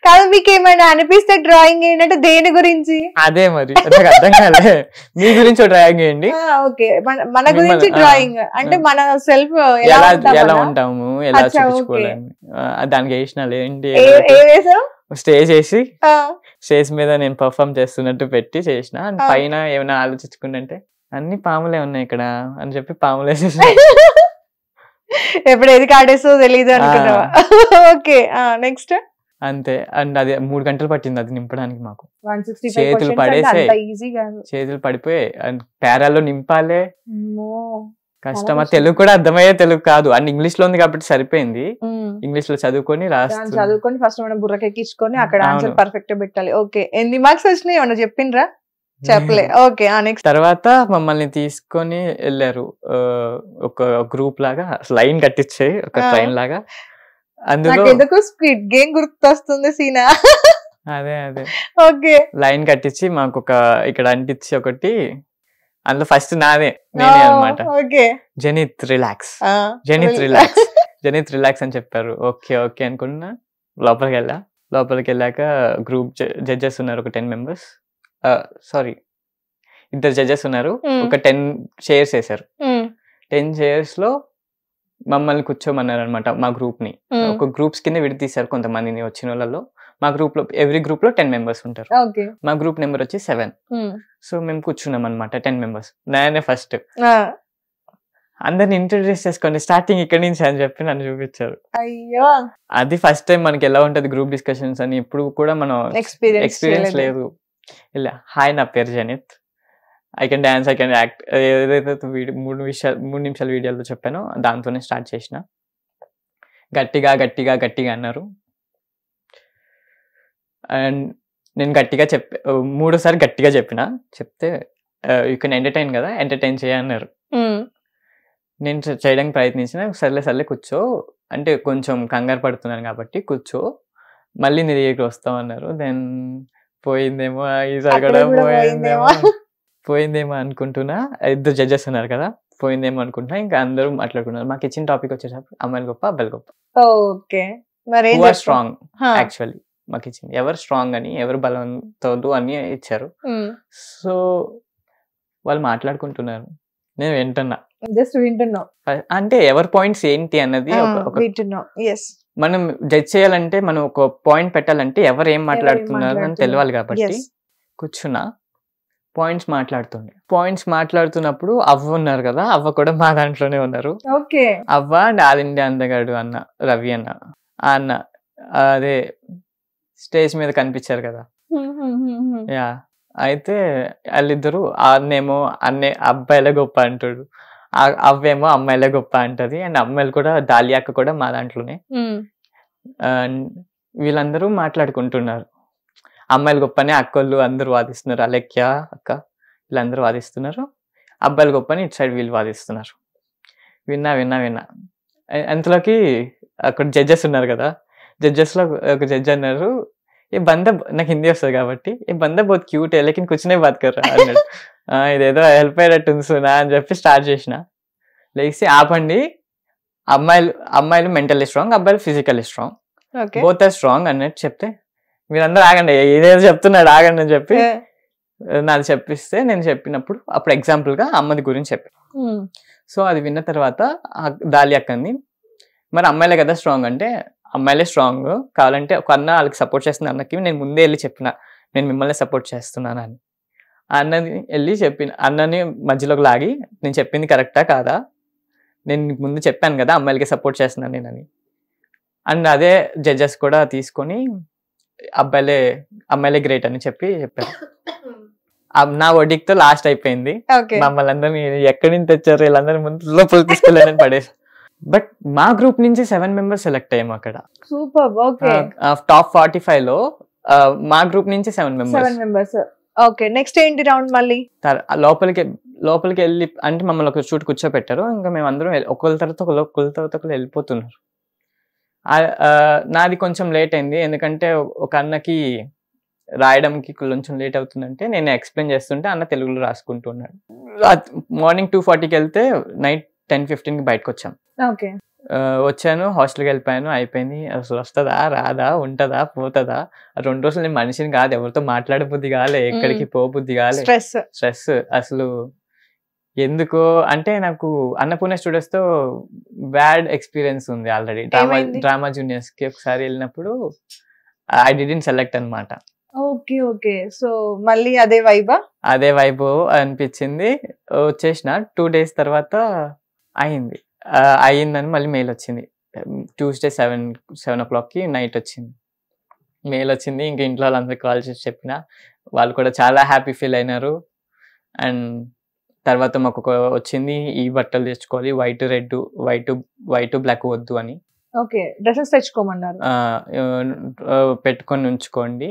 Speaker 1: కాదు, మీకు ఏమైనా అనిపిస్తే డ్రాయింగ్ ఏంటంటే దేని గురించి?
Speaker 4: అదే మరి నాకు అర్థం కాలే. మీ గురించి ఒక డ్రాయింగ్ వేయండి.
Speaker 1: ఓకే, మన గురించి డ్రాయింగ్ అంటే మన సెల్ఫ్
Speaker 4: ఎలా ఉంటాము, ఎలా చూపించుకోలేము, దానికి వేసినాలు ఏంటి. స్టేజ్ వేసి స్టేజ్ మీద నేను పర్ఫామ్ చేస్తున్నట్టు పెట్టి చేసిన. పైన ఏమైనా ఆలోచించుకుంటే అన్ని పాములే ఉన్నాయి ఇక్కడ అని చెప్పి పాములు వేసేసి
Speaker 1: ఎప్పుడు ఏది కాడేసో తెలీదు అనుకున్నావా? Okay, next.
Speaker 4: అంతే. అండ్ అది 3 గంటలు పట్టింది అది నింపడానికి మాకు. చేతులు పడేసే, చేతులు పడిపోయి అండ్ పేరాల్లో నింపాలే, కష్టమా. తెలుగు కూడా అర్థమయ్యే తెలుగు కాదు, అండ్ ఇంగ్లీష్ లో ఉంది కాబట్టి సరిపోయింది. ఇంగ్లీష్ లో చదువుకొని
Speaker 1: చదువుకొని ఫస్ట్ మనం బుర్రకెక్కించుకొని అక్కడ ఆన్సర్ పర్ఫెక్ట్ పెట్టాలి. ఓకే, ఎన్ని మార్క్స్ వచ్చినాయి ఏమన్నా చెప్పిండ్రా? చెప్పలే. Okay, next.
Speaker 4: తర్వాత మమ్మల్ని తీసుకొని వెళ్ళారు ఒక గ్రూప్ లాగా, లైన్ కట్టించే ఒక ట్రైన్ లాగా. అందులో
Speaker 1: ఎందుకు స్క్విడ్ గేమ్ గుర్తొస్తుంది సీనా.
Speaker 4: అదే
Speaker 1: ఓకే,
Speaker 4: లైన్ కట్టించి మాకు ఒక ఇక్కడ అంటించి ఒకటి, అందులో ఫస్ట్ నేనే అనమాట. జనిత్ రిలాక్స్, జనిత్ రిలాక్స్ అని చెప్పారు. ఓకే ఓకే అనుకున్నా. లోపలికి వెళ్ళాక గ్రూప్ జడ్జెస్ ఉన్నారు, ఒక 10 members, సారీ 2 జడ్జెస్ ఉన్నారు. ఒక 10 chairs వేసారు. 10 chairs లో మమ్మల్ని కూర్చోమన్నారు అనమాట, మా గ్రూప్ ని. ఒక గ్రూప్స్ కింద విడతీశారు కొంతమందిని వచ్చిన వాళ్ళలో. మా గ్రూప్ లో ఎవ్రీ గ్రూప్ లో 10 members ఉంటారు. మా గ్రూప్ నెంబర్ వచ్చి 7. సో మేము కూర్చున్నాం అనమాట 10 members. నేనే ఫస్ట్. అందరిని ఇంట్రడ్యూస్ చేసుకోండి, స్టార్టింగ్ ఇక్కడి నుంచి అని చెప్పి నన్ను చూపించారు.
Speaker 1: అయ్యో,
Speaker 4: అది ఫస్ట్ టైం మనకి ఎలా ఉంటది గ్రూప్ డిస్కషన్స్ అని. ఇప్పుడు కూడా మనం ఎక్స్పీరియన్స్ లేదు. ఇలా, హాయ్ నా పేరు Janith, I can dance, I can act, ఏదైతే 3 నిమిషాల వీడియోలో చెప్పానో దాంతోనే స్టార్ట్ చేసిన. గట్టిగా గట్టిగా గట్టిగా అన్నారు. అండ్ నేను గట్టిగా 3సారి గట్టిగా చెప్తే యూ కెన్ ఎంటర్టైన్ కదా, ఎంటర్టైన్ చేయన్నారు. నేను చేయడానికి ప్రయత్నించిన. సర్లే కూర్చో అంటే, కొంచెం కంగారు పడుతున్నాను కాబట్టి కూర్చో, మళ్ళీ నీ దగ్గరికి వస్తామన్నారు. దెన్ పోయిందేమో, ఈసారి కూడా పోయిందేమో అనుకుంటున్నా. 2 జడ్జెస్ ఉన్నారు కదా, పోయిందేమో అనుకుంటున్నా. ఇంకా అందరూ మాట్లాడుకున్నారు. మాకు ఇచ్చిన టాపిక్ వచ్చేటప్పుడు అమ్మాయిలు గొప్ప, అబ్బాయిలు గొప్ప.
Speaker 1: ఓకే, మరి
Speaker 4: స్ట్రాంగ్ యాక్చువల్లీ మాకు ఇచ్చింది. ఎవరు స్ట్రాంగ్ అని, ఎవరు బలవంతోదు అని ఇచ్చారు. సో వాళ్ళు మాట్లాడుకుంటున్నారు, నేను వింటున్నా. అంటే ఎవరి పాయింట్స్ ఏంటి అన్నది మనం జడ్జ్ చేయాలంటే, మనం ఒక పాయింట్ పెట్టాలంటే ఎవరు ఏం మాట్లాడుతున్నారు అని తెలియాలి. కాబట్టి కూర్చున్నా, పాయింట్స్ మాట్లాడుతున్నప్పుడు అవ్వ ఉన్నారు కదా, అవ్వ కూడా మా దాంట్లోనే ఉన్నారు. అవ్వ అండ్ ఆల్ ఇండియా అందగాడు అన్న రవి అన్న అదే స్టేజ్ మీద కనిపించారు కదా. యా, అయితే వాళ్ళిద్దరు అన్నేమో అబ్బాయిలే గొప్ప అంటాడు, అవ్వేమో అమ్మాయిలే గొప్ప అంటది. అండ్ అమ్మాయిలు కూడా, దాలియాక కూడా మా దాంట్లోనే. వీళ్ళందరూ మాట్లాడుకుంటున్నారు. అమ్మాయిలు గొప్పని అక్కళ్ళు అందరూ వాదిస్తున్నారు, అలెక్య అక్క వీళ్ళందరూ వాదిస్తున్నారు. అబ్బాయిలు గొప్పని ఇటు సైడ్ వీళ్ళు వాదిస్తున్నారు. విన్నా అంతలోకి అక్కడ జడ్జెస్ ఉన్నారు కదా, జడ్జెస్ లో ఒక జడ్జ్ అన్నారు, ఏ బంద, నాకు హిందీ వస్తుంది కాబట్టి, ఏ బంద బహుత్ క్యూట్ है लेकिन कुछ नहीं बात कर रहा అన్నాడు. ఇదేదో హెల్ప్ అయ్యేటట్టుంది సునా అని చెప్పి స్టార్ట్ చేసిన. లేచి ఆపండి, అమ్మాయిలు మెంటల్లీ స్ట్రాంగ్, అబ్బాయిలు physically strong, both are strong అన్నట్టు చెప్తే, మీరందరూ ఆగండి, ఇదేదో చెప్తున్నాడు ఆగండి అని చెప్పి నాది చెప్పిస్తే, నేను చెప్పినప్పుడు అప్పుడు ఎగ్జాంపుల్ గా అమ్మది గురించి చెప్పాను. సో అది విన్న తర్వాత దాలి అక్కంది, మరి అమ్మాయిలే కదా స్ట్రాంగ్ అంటే, అమ్మాయిలే స్ట్రాంగ్, కావాలంటే ఒక అన్న వాళ్ళకి సపోర్ట్ చేస్తున్న అన్నకి నేను ముందే వెళ్ళి చెప్పిన, నేను మిమ్మల్ని సపోర్ట్ చేస్తున్నాను అని. అన్నది వెళ్ళి అన్నని మధ్యలోకి లాగి, నేను చెప్పింది కరెక్టా కాదా, నేను ముందు చెప్పాను కదా అమ్మాయిలకి సపోర్ట్ చేస్తున్నాను నేనని. అండ్ అదే జడ్జెస్ కూడా తీసుకొని అమ్మాయిలే గ్రేట్ అని చెప్పారు. నా ఒడిక్తో లాస్ట్ అయిపోయింది.
Speaker 1: ఓకే
Speaker 4: మమ్మల్ని అందరినీ ఎక్కడి నుంచి తెచ్చారు వీళ్ళందరి ముందు లోపల తీసుకెళ్ళాలని పడేసి. బట్ మా గ్రూప్ నుంచి 7 members సెలెక్ట్ అయ్యాము అక్కడ.
Speaker 1: సూపర్. ఓకే
Speaker 4: టాప్ 45 లో మా గ్రూప్ నుంచి 7 members.
Speaker 1: ఓకే నెక్స్ట్ ఏంటి రౌండ్ మళ్ళీ?
Speaker 4: లోపలికి వెళ్ళి అంటే మమ్మల్ని ఒక చోటు కూర్చోపెట్టారు. ఇంకా మేము అందరం ఒకరి తర్వాత ఒకరు వెళ్ళిపోతున్నారు. నాది కొంచెం లేట్ అయింది, ఎందుకంటే ఒక అన్నకి రాయడంకి కొంచెం లేట్ అవుతుందంటే నేను ఎక్స్ప్లెయిన్ చేస్తుంటే అన్న తెలుగులో రాసుకుంటున్నాడు. మార్నింగ్ 2:40కి వెళ్తే నైట్ 10:15కి బయటకు వచ్చాం.
Speaker 1: ఓకే
Speaker 4: వచ్చాను, హాస్టల్కి వెళ్ళిపోయాను, అయిపోయింది. అసలు వస్తుందా రాదా ఉంటుందా పోతుందా 2 రోజులు నేను మనిషిని కాదు, ఎవరితో మాట్లాడబుద్ధి కాలే, ఎక్కడికి పోబుద్ధి కాలే, స్ట్రెస్ అసలు. ఎందుకో అంటే నాకు అన్నపూర్ణ స్టూడియోస్ తో బ్యాడ్ ఎక్స్పీరియన్స్ ఉంది ఆల్రెడీ. డ్రామా జూనియర్స్ కి ఒకసారి వెళ్ళినప్పుడు ఐ డిడ్ంట్ సెలెక్ట్ అన్నమాట.
Speaker 1: ఓకే ఓకే సో మళ్ళీ అదే వైబ్
Speaker 4: అనిపించింది. వచ్చేసిన 2 days తర్వాత అయిందని మళ్ళీ మెయిల్ వచ్చింది. ట్యూస్డే 7 o'clockకి నైట్ వచ్చింది మెయిల్ వచ్చింది. ఇంకా ఇంట్లో వాళ్ళందరికీ కాల్ చేసి చెప్పిన, వాళ్ళు కూడా చాలా హ్యాపీ ఫీల్ అయినారు. అండ్ తర్వాత మాకు వచ్చింది ఈ బట్టలు తెచ్చుకోవాలి, వైట్ బ్లాక్ వద్దు అని.
Speaker 1: ఓకే డ్రెస్సెస్ తెచ్చుకోమన్నారు.
Speaker 4: పెట్టుకొని ఉంచుకోండి.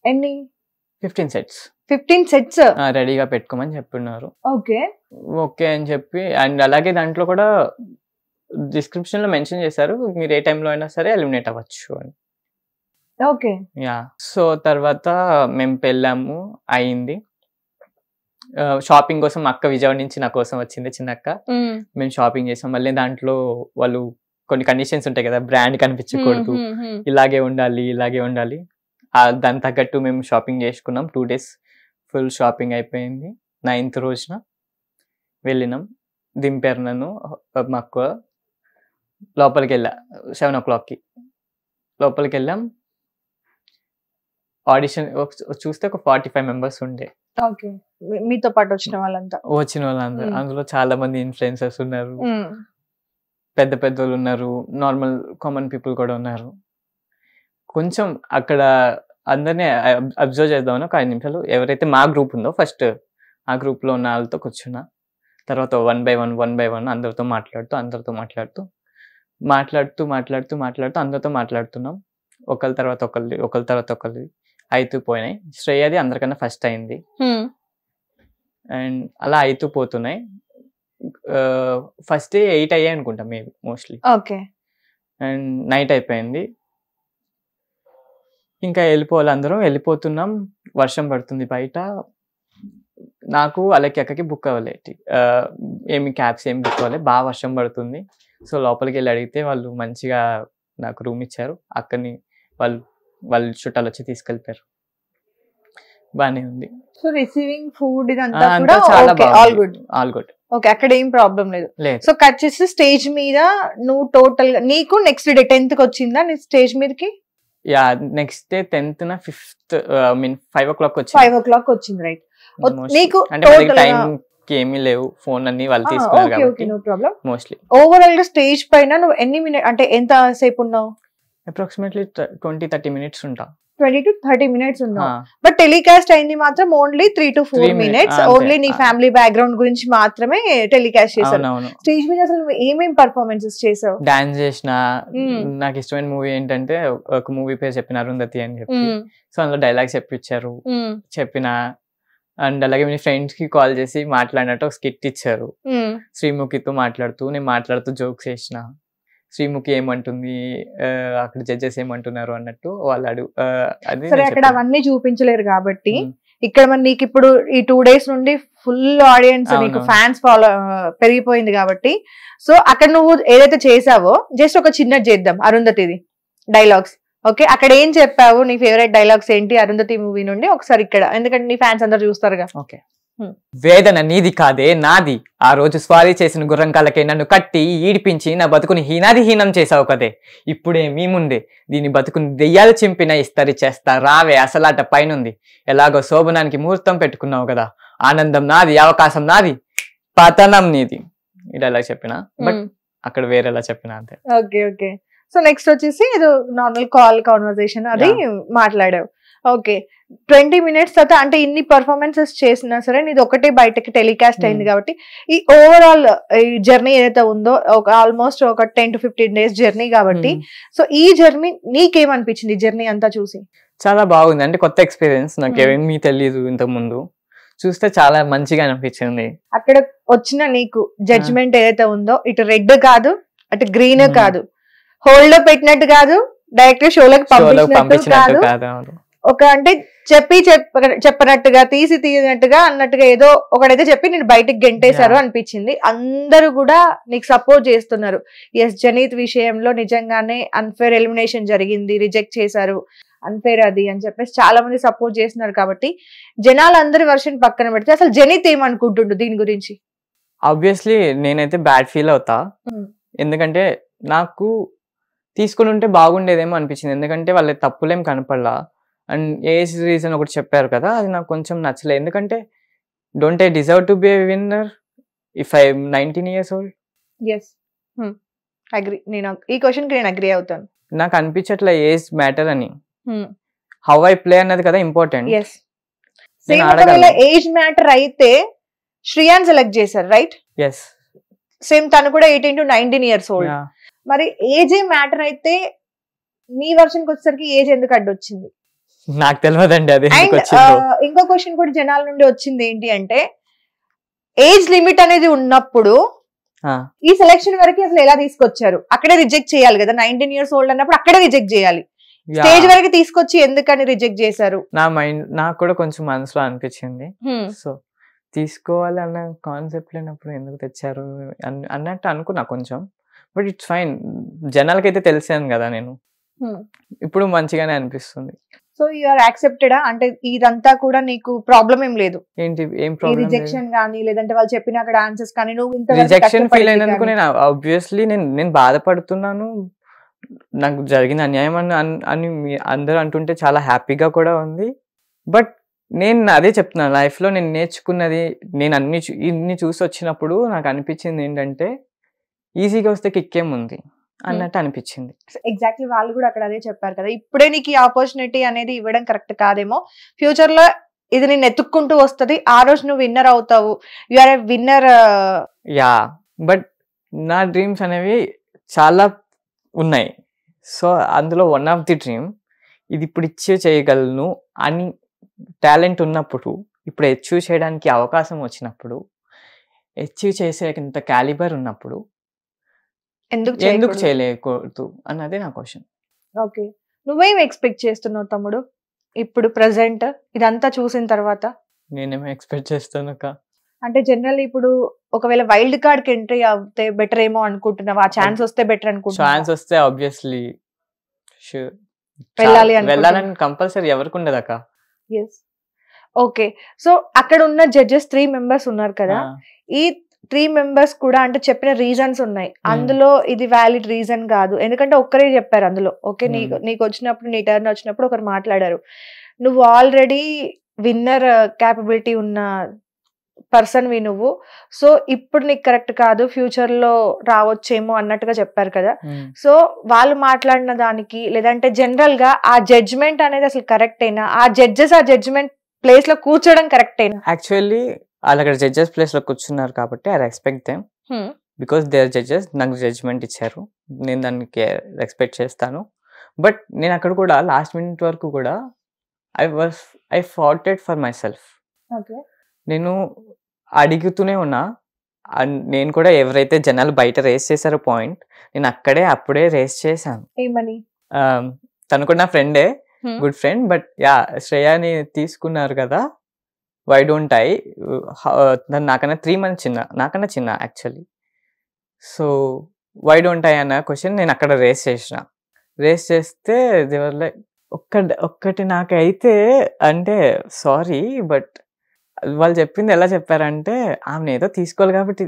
Speaker 1: ఎన్ని?
Speaker 4: 15 sets రెడీగా పెట్టుకోమని చెప్పున్నారు. ఓకే అని చెప్పి, అండ్ అలాగే దాంట్లో కూడా డిస్క్రిప్షన్ లో మెన్షన్ చేశారు మీరు ఏ టైంలో అయినా సరే ఎలిమినేట్ అవ్వచ్చు అని.
Speaker 1: ఓకే
Speaker 4: యా సో తర్వాత మేము వెళ్ళాము, అయింది. షాపింగ్ కోసం అక్క విజయవాడ నుంచి నా కోసం వచ్చింది, చిన్నక్క. మేము షాపింగ్ చేసాం. మళ్ళీ దాంట్లో వాళ్ళు కొన్ని కండిషన్స్ ఉంటాయి కదా, బ్రాండ్ కనిపించకూడదు, ఇలాగే ఉండాలి. దాని తగ్గట్టు మేము షాపింగ్ చేసుకున్నాం. 2 days ఫుల్ షాపింగ్ అయిపోయింది. 9th రోజున వెళ్ళినాం, దింపారు నన్ను. మాకు లోపలికి వెళ్ళా 7 o'clockకి లోపలికి వెళ్ళాం. ఆడిషన్ చూస్తే ఒక 45 members ఉండే.
Speaker 1: మీతో పాటు వచ్చిన వాళ్ళందరూ
Speaker 4: అందులో చాలా మంది ఇన్ఫ్లుయెన్సర్స్ ఉన్నారు, పెద్ద వాళ్ళు ఉన్నారు, నార్మల్ కామన్ పీపుల్ కూడా ఉన్నారు. కొంచెం అక్కడ అందరినీ అబ్జర్వ్ చేద్దామని ఒక 5 నిమిషాలు ఎవరైతే మా గ్రూప్ ఉందో ఫస్ట్ ఆ గ్రూప్లో ఉన్న వాళ్ళతో కూర్చున్నా. తర్వాత వన్ బై వన్ అందరితో మాట్లాడుతూ అందరితో మాట్లాడుతున్నాం. ఒకరి తర్వాత ఒకళ్ళు అయితూ పోయినాయి. శ్రేయది అందరికన్నా ఫస్ట్ అయింది. అండ్ అలా అయితూ పోతున్నాయి. ఫస్ట్ 8 అయ్యాయి అనుకుంటా మేబీ మోస్ట్లీ. అండ్ నైట్ అయిపోయింది, ఇంకా వెళ్ళిపోవాలి. అందరం వెళ్ళిపోతున్నాం. వర్షం పడుతుంది బయట. నాకు అలాగే అక్కకి బుక్ అవ్వలేదు, ఏమి క్యాబ్స్ ఏమి బుక్ అవ్వలేదు. బాగా వర్షం పడుతుంది. సో లోపలికి వెళ్ళి అడిగితే వాళ్ళు మంచిగా నాకు రూమ్ ఇచ్చారు. అక్కని వాళ్ళు చుట్టాలు వచ్చి తీసుకెళ్ళిపోయారు. బానే ఉంది.
Speaker 1: సో రిసీవింగ్ ఫుడ్ ఇదంతా కూడా
Speaker 4: ఆల్ గుడ్.
Speaker 1: ఓకే అక్కడ ఏం ప్రాబ్లం లేదు. సో కట్ చేసి స్టేజ్ మీద నువ్వు టోటల్ నీకు నెక్స్ట్ డే 10th కి వచ్చిందా నీ స్టేజ్ మీదకి?
Speaker 4: Yeah next day 10th 5 o'clock వచ్చింది.
Speaker 1: 5 o'clock వచ్చింది రైట్. నీకు
Speaker 4: అంటే టైం కి ఏమీ లేవు, ఫోన్ అన్ని వాళ్ళు తీసుకున్నారు కాబట్టి
Speaker 1: నో ప్రాబ్లం.
Speaker 4: మోస్ట్లీ
Speaker 1: ఓవరాల్ గా స్టేజ్ పైన నువ్వు ఎన్ని మినిట్ అంటే ఎంత సేపు ఉన్నావు?
Speaker 4: అప్రాక్సిమేట్లీ 20-30 minutes ఉంటా.
Speaker 1: 20 to 30 minutes ఉన్నావు. బట్ టెలికాస్ట్ అయింది మాత్రం ఓన్లీ 3 to 4 minutes. ఓన్లీ నీ ఫ్యామిలీ బ్యాక్గ్రౌండ్ గురించి మాత్రమే టెలికాస్ట్ చేశారు. స్టేజ్ మీద అసలు ఏమేం పర్ఫార్మెన్సెస్ చేసావు?
Speaker 4: డాన్స్ చేసిన. నాకు ఇష్టమైన మూవీ ఏంటంటే ఒక మూవీ పేరు చెప్పిన అరుంధతి అని చెప్పి. సో అందులో డైలాగ్స్ చెప్పిన. అండ్ అలాగే మీ ఫ్రెండ్స్ కి కాల్ చేసి మాట్లాడినట్టు ఒక స్కిట్ ఇచ్చారు. శ్రీముఖితో నేను మాట్లాడుతూ జోక్స్ చేసిన. శ్రీముఖి ఏమంటుంది, అక్కడ జడ్జెస్ ఏమంటున్నారు అన్నట్టు వాళ్ళు
Speaker 1: సరే అక్కడ అవన్నీ చూపించలేరు కాబట్టి ఇక్కడ మరి నీకు ఇప్పుడు ఈ 2 days నుండి ఫుల్ ఆడియన్స్ నీకు ఫ్యాన్స్ ఫాలో పెరిగిపోయింది కాబట్టి సో అక్కడ నువ్వు ఏదైతే చేసావో జస్ట్ ఒక చిన్నది చేద్దాం అరుంధతిది డైలాగ్స్. ఓకే అక్కడ ఏం చెప్పావు, నీ ఫేవరెట్ డైలాగ్స్ ఏంటి అరుంధతి మూవీ నుండి ఒకసారి ఇక్కడ, ఎందుకంటే నీ ఫ్యాన్స్ అందరు చూస్తారుగా.
Speaker 4: ఓకే. వేదన నీది కాదే నాది, ఆ రోజు స్వారీ చేసిన గుర్రంకాలకే నన్ను కట్టి ఈడిపించి నా బతుకుని హీనం చేసావు కదే, ఇప్పుడే మీ ముందే దీని బతుకుని దెయ్యాలు చింపిన ఇస్తరి చేస్తా రావే అసలాట పైనుంది, ఎలాగో శోభనానికి ముహూర్తం పెట్టుకున్నావు కదా, ఆనందం నాది అవకాశం నాది పతనం నీది. ఇది ఎలా చెప్పినా బట్ అక్కడ వేరేలా చెప్పినా అంతే.
Speaker 1: Okay okay. సో నెక్స్ట్ వచ్చేసి ఏదో నార్మల్ కాల్ కాన్వర్సేషన్ అది మాట్లాడావు. ఓకే 20 minutes తర్వాత అంటే ఇన్ని పర్ఫార్మెన్సెస్ చేసినా సరే నీది ఒకటే బయటకి టెలికాస్ట్ అయింది కాబట్టి ఈ ఓవరాల్ ఈ జర్నీ ఏదైతే ఉందో ఒక ఆల్మోస్ట్ ఒక 10 to 15 days జర్నీ కాబట్టి సో ఈ జర్నీ నీకేమనిపించింది జర్నీ అంతా చూసి?
Speaker 4: చాలా బాగుంది, అంటే కొత్త ఎక్స్పీరియన్స్, నాకు ఏమీ తెలియదు ఇంతకు ముందు, చూస్తే చాలా మంచిగా అనిపించింది.
Speaker 1: అక్కడ వచ్చిన నీకు జడ్జ్మెంట్ ఏదైతే ఉందో ఇటు రెడ్ కాదు అటు గ్రీన్ కాదు, హోల్డ్ లో పెట్టినట్టు కాదు, డైరెక్ట్ షోలోకి పంపించినట్టు కాదు, ఒక అంటే చెప్పనట్టుగా తీసినట్టుగా అన్నట్టుగా ఏదో ఒకడైతే చెప్పి నేను బయటకు గెంటేశారు అనిపించింది. అందరూ కూడా నీకు సపోర్ట్ చేస్తున్నారు. ఎస్ జనీత్ విషయంలో నిజంగానే అన్ఫేర్ ఎలిమినేషన్ జరిగింది, రిజెక్ట్ చేశారు, అన్ఫేర్ అది అని చెప్పేసి చాలా మంది సపోర్ట్ చేస్తున్నారు. కాబట్టి జనాలందరి వర్షన్ పక్కన పెడితే అసలు జనీత్ ఏమనుకుంటుండు దీని గురించి?
Speaker 4: ఆబ్వియస్లీ నేనైతే బ్యాడ్ ఫీల్ అవుతా, ఎందుకంటే నాకు తీసుకుని ఉంటే బాగుండేదేమో అనిపించింది. ఎందుకంటే వాళ్ళ తప్పులేం కనపడలా. అండ్ ఏజ్ రీజన్ ఒకటి చెప్పారు కదా, అది నాకు కొంచెం నచ్చలేదు. ఎందుకంటే don't I deserve to be a winner if I 19 years old?
Speaker 1: Yes agree, నేను ఈ క్వశ్చన్ కి నేను అగ్రీ అవుతాను.
Speaker 4: నాకు అనిపించట్లే ఏజ్ మ్యాటర్ అని, హౌ ఐ ప్లే అన్నది కదా ఇంపార్టెంట్.
Speaker 1: ఒకవేళ ఏజ్ మ్యాటర్ అయితే శ్రియాన్ సెలెక్ట్ చేశారు రైట్?
Speaker 4: ఎస్,
Speaker 1: సేమ్ తను కూడా 18 to 19 years old. మరి ఏజ్ మ్యాటర్ అయితే నీ వర్షన్ కి వచ్చేసరికి ఏజ్ ఎందుకు అడ్డొచ్చింది?
Speaker 4: నాకు తెలియదండి అది.
Speaker 1: ఇంకో క్వశ్చన్ కూడా జనాల నుండి వచ్చింది ఏంటి అంటే ఏజ్ లిమిట్ అనేది ఉన్నప్పుడు ఈ సెలెక్షన్ వరకు అసలు ఎలా తీసుకొచ్చారు? అక్కడే రిజెక్ట్ చేయాలి కదా, 19 years old అన్నప్పుడు అక్కడే రిజెక్ట్ చేయాలి, స్టేజ్ వరకు తీసుకొచ్చి ఎందుకని రిజెక్ట్ చేశారు?
Speaker 4: నా మైండ్ నాకు కూడా కొంచెం మనసులో అనిపించింది. సో తీసుకోవాలి అన్న కాన్సెప్ట్ లేనప్పుడు ఎందుకు తెచ్చారు అన్నట్టు అనుకున్నా కొంచెం. బట్ ఇట్స్ ఫైన్, జనాలకైతే తెలిసాను కదా నేను, ఇప్పుడు మంచిగానే అనిపిస్తుంది.
Speaker 1: సో యు ఆర్ యాక్సెప్టెడా? అంటే ఇదంతా కూడా నీకు ప్రాబ్లం ఏం లేదు?
Speaker 4: ఏంటి ఏం ప్రాబ్లం?
Speaker 1: రిజెక్షన్ కానీ లేదంటే వాళ్ళు చెప్పిన అక్కడ ఆన్సర్స్ కానీ నువ్వు ఇంత
Speaker 4: రిజెక్షన్ ఫీల్ అయినందుకు నేను ఆబ్వియస్లీ నేను బాధపడుతున్నాను, నాకు జరిగిన అన్యాయం అని అందరూ అంటుంటే చాలా హ్యాపీగా కూడా ఉంది. బట్ నేను అదే చెప్తున్నాను, లైఫ్లో నేను నేర్చుకున్నది, నేను ఇన్ని చూసి వచ్చినప్పుడు నాకు అనిపించింది ఏంటంటే ఈజీగా వస్తే కిక్కేముంది అన్నట్టు అనిపించింది.
Speaker 1: ఎగ్జాక్ట్లీ, వాళ్ళు కూడా అక్కడ అదే చెప్పారు కదా, ఇప్పుడే నీకు ఈ ఆపర్చునిటీ అనేది ఇవ్వడం కరెక్ట్ కాదేమో, ఫ్యూచర్ లో ఇది నేను ఎత్తుక్కుంటూ వస్తుంది, ఆ రోజు నువ్వు విన్నర్ అవుతావు, you are a winner.
Speaker 4: Ya, but నా డ్రీమ్స్ అనేవి చాలా ఉన్నాయి. సో అందులో వన్ ఆఫ్ ది డ్రీమ్ ఇది ఇప్పుడు అచీవ్ చేయగలను అని టాలెంట్ ఉన్నప్పుడు, ఇప్పుడు అచీవ్ చేయడానికి అవకాశం వచ్చినప్పుడు, అచీవ్ చేసేంత క్యాలిబర్ ఉన్నప్పుడు ఎందుకు చేయలేకూడదు అన్నది నా క్వశ్చన్.
Speaker 1: ఓకే, నువ్వేం ఎక్స్పెక్ట్ చేస్తున్నావు తమ్ముడు ఇప్పుడు ప్రెసెంట్ ఇదంతా చూసిన తర్వాత?
Speaker 4: నేనేమో ఎక్స్పెక్ట్ చేస్తాను
Speaker 1: అంటే జనరల్ ఇప్పుడు ఒకవేళ వైల్డ్ కార్డ్ కి ఎంట్రీ అవుతే బెటర్ ఏమో అనుకుంటున్నావా? ఆ ఛాన్స్ వస్తే బెటర్ అనుకుంటున్నావా?
Speaker 4: ఛాన్స్ వస్తే ఆబ్వియస్లీ వెళ్ళాలని కంపల్సరీ ఎవరికి ఉండదు అక్క.
Speaker 1: Yes, okay. సో అక్కడ ఉన్న జడ్జెస్ 3 members ఉన్నారు కదా, ఈ 3 members కూడా అంటే చెప్పిన రీజన్స్ ఉన్నాయి, అందులో ఇది వ్యాలిడ్ రీజన్ కాదు, ఎందుకంటే ఒక్కరే చెప్పారు అందులో. ఓకే, నీకు వచ్చినప్పుడు నీ టర్న్ వచ్చినప్పుడు ఒకరు మాట్లాడారు, నువ్వు ఆల్రెడీ విన్నర్ క్యాపబిలిటీ ఉన్న పర్సన్ వి నువ్వు, సో ఇప్పుడు నీకు కరెక్ట్ కాదు, ఫ్యూచర్ లో రావచ్చేమో అన్నట్టుగా చెప్పారు కదా. సో వాళ్ళు మాట్లాడిన దానికి లేదంటే జనరల్ గా ఆ జడ్జ్మెంట్ అనేది అసలు కరెక్ట్ అయినా, ఆ జడ్జెస్ ఆ జడ్జ్మెంట్ ప్లేస్ లో కూర్చోవడం కరెక్ట్ అయినా?
Speaker 4: యాక్చువల్లీ వాళ్ళు అక్కడ జడ్జెస్ ప్లేస్ లో కూర్చున్నారు కాబట్టి I respect them, because they are judges, నాకు జడ్జ్మెంట్ ఇచ్చారు, నేను దానికి రెస్పెక్ట్ చేస్తాను. బట్ నేను అక్కడ కూడా లాస్ట్ మినిట్ వరకు కూడా I fought it for my self. నేను అడుగుతూనే ఉన్నా, నేను కూడా ఎవరైతే జనాలు బయట రేస్ చేశారో పాయింట్, నేను అప్పుడే రేస్ చేశాను.
Speaker 1: ఏమని?
Speaker 4: తను కూడా నా ఫ్రెండే, గుడ్ ఫ్రెండ్, బట్ యా శ్రేయాని తీసుకున్నారు కదా, వై డోంట్ ఐ, నాకన్నా 3 months చిన్న actually, so why don't I అన్న క్వశ్చన్ నేను అక్కడ రేస్ చేస్తే దేవర్ లైక్ ఒక్కటి నాకైతే అంటే సారీ, బట్ వాళ్ళు చెప్పింది ఎలా చెప్పారంటే ఆమె ఏదో తీసుకోవాలి కాబట్టి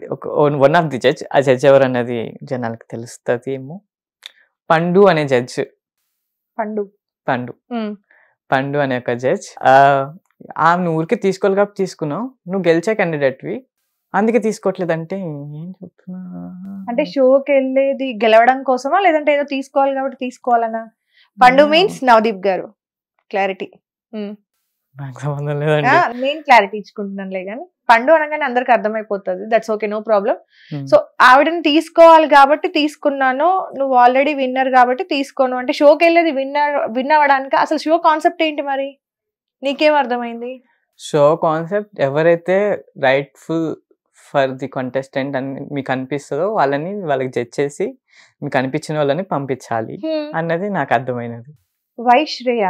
Speaker 4: వన్ ఆఫ్ ది జడ్జ్, ఆ జడ్జ్ ఎవరు అన్నది జనాలకి తెలుస్తుంది ఏమో, పండు అనే జడ్జ్, పండు అనే ఒక జడ్జ్, ఆమె ఊరికి తీసుకోవాలి కాబట్టి తీసుకున్నావు, నువ్వు గెలిచే క్యాండిడేట్వి అందుకే తీసుకోవట్లేదంటే ఏం చెప్తున్నా?
Speaker 1: అంటే షోకి వెళ్ళేది గెలవడం కోసమా లేదంటే ఏదో తీసుకోవాలి కాబట్టి తీసుకోవాలనా? పండు మీన్స్ నవదీప్ గారు, క్లారిటీ.
Speaker 4: నాకు సంబంధం లేదండి.
Speaker 1: నేను క్లారిటీ ఇచ్చుకుంటున్నానులే కానీ పండు అనగానే అందరికి అర్థమైపోతుంది, that's okay, no problem.
Speaker 4: Hmm.
Speaker 1: So ఆవిడని తీసుకోవాలి కాబట్టి తీసుకున్నాను, నువ్వు ఆల్రెడీ విన్నర్ కాబట్టి తీసుకోను అంటే షోకి వెళ్ళేది విన్ అవ్వడానికి. అసలు షో కాన్సెప్ట్ ఏంటి మరి, నీకేం అర్థమైంది?
Speaker 4: షో కాన్సెప్ట్ ఎవరైతే రైట్ఫుల్ ఫర్ ది కంటెస్టెంట్ అని మీకు అనిపిస్తుందో వాళ్ళకి జడ్జ్ చేసి మీకు అనిపించిన వాళ్ళని పంపించాలి అన్నది నాకు అర్థమైనది.
Speaker 1: వై శ్రేయ,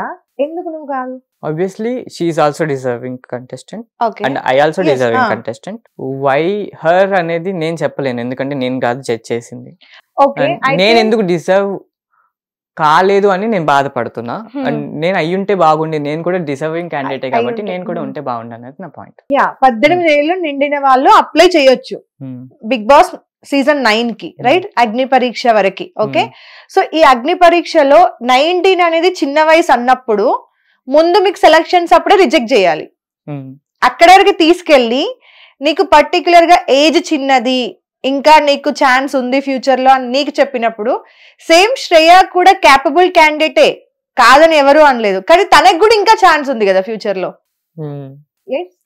Speaker 1: ఎందుకు నువ్వు కాదు?
Speaker 4: Obviously, she is also deserving contestant.
Speaker 1: Okay.
Speaker 4: And I also
Speaker 1: Yes,
Speaker 4: deserving contestant. Why her అనేది నేను చెప్పలేను, ఎందుకంటే నేను కాదు జడ్జ్ చేసింది.
Speaker 1: Okay,
Speaker 4: నేను ఎందుకు డిజర్వ్ కాలేదు అని నేను బాధపడుతున్నా. అండ్ నేను అయ్యుంటే బాగుండి, నేను కూడా డిజర్వింగ్ క్యాండిడేట్ కాబట్టి నేను కూడా ఉంటే బాగుండు అనేది నా పాయింట్.
Speaker 1: 18 ఏళ్ళు నిండిన వాళ్ళు అప్లై చేయొచ్చు బిగ్ బాస్ సీజన్ 9 కి, రైట్? అగ్ని పరీక్ష వరకు. ఓకే, సో ఈ అగ్ని పరీక్షలో 19 అనేది చిన్న వయసు అన్నప్పుడు ముందు మీకు సెలక్షన్స్ అప్పుడే రిజెక్ట్ చేయాలి. అక్కడ వరకు తీసుకెళ్ళి నీకు పర్టికులర్ గా ఏజ్ చిన్నది, ఇంకా నీకు ఛాన్స్ ఉంది ఫ్యూచర్ లో అని నీకు చెప్పినప్పుడు, సేమ్ శ్రేయ కూడా క్యాపబుల్ క్యాండిడేటే కాదని ఎవరు అనలేదు, కానీ తనకు కూడా ఇంకా ఛాన్స్ ఉంది కదా ఫ్యూచర్ లో.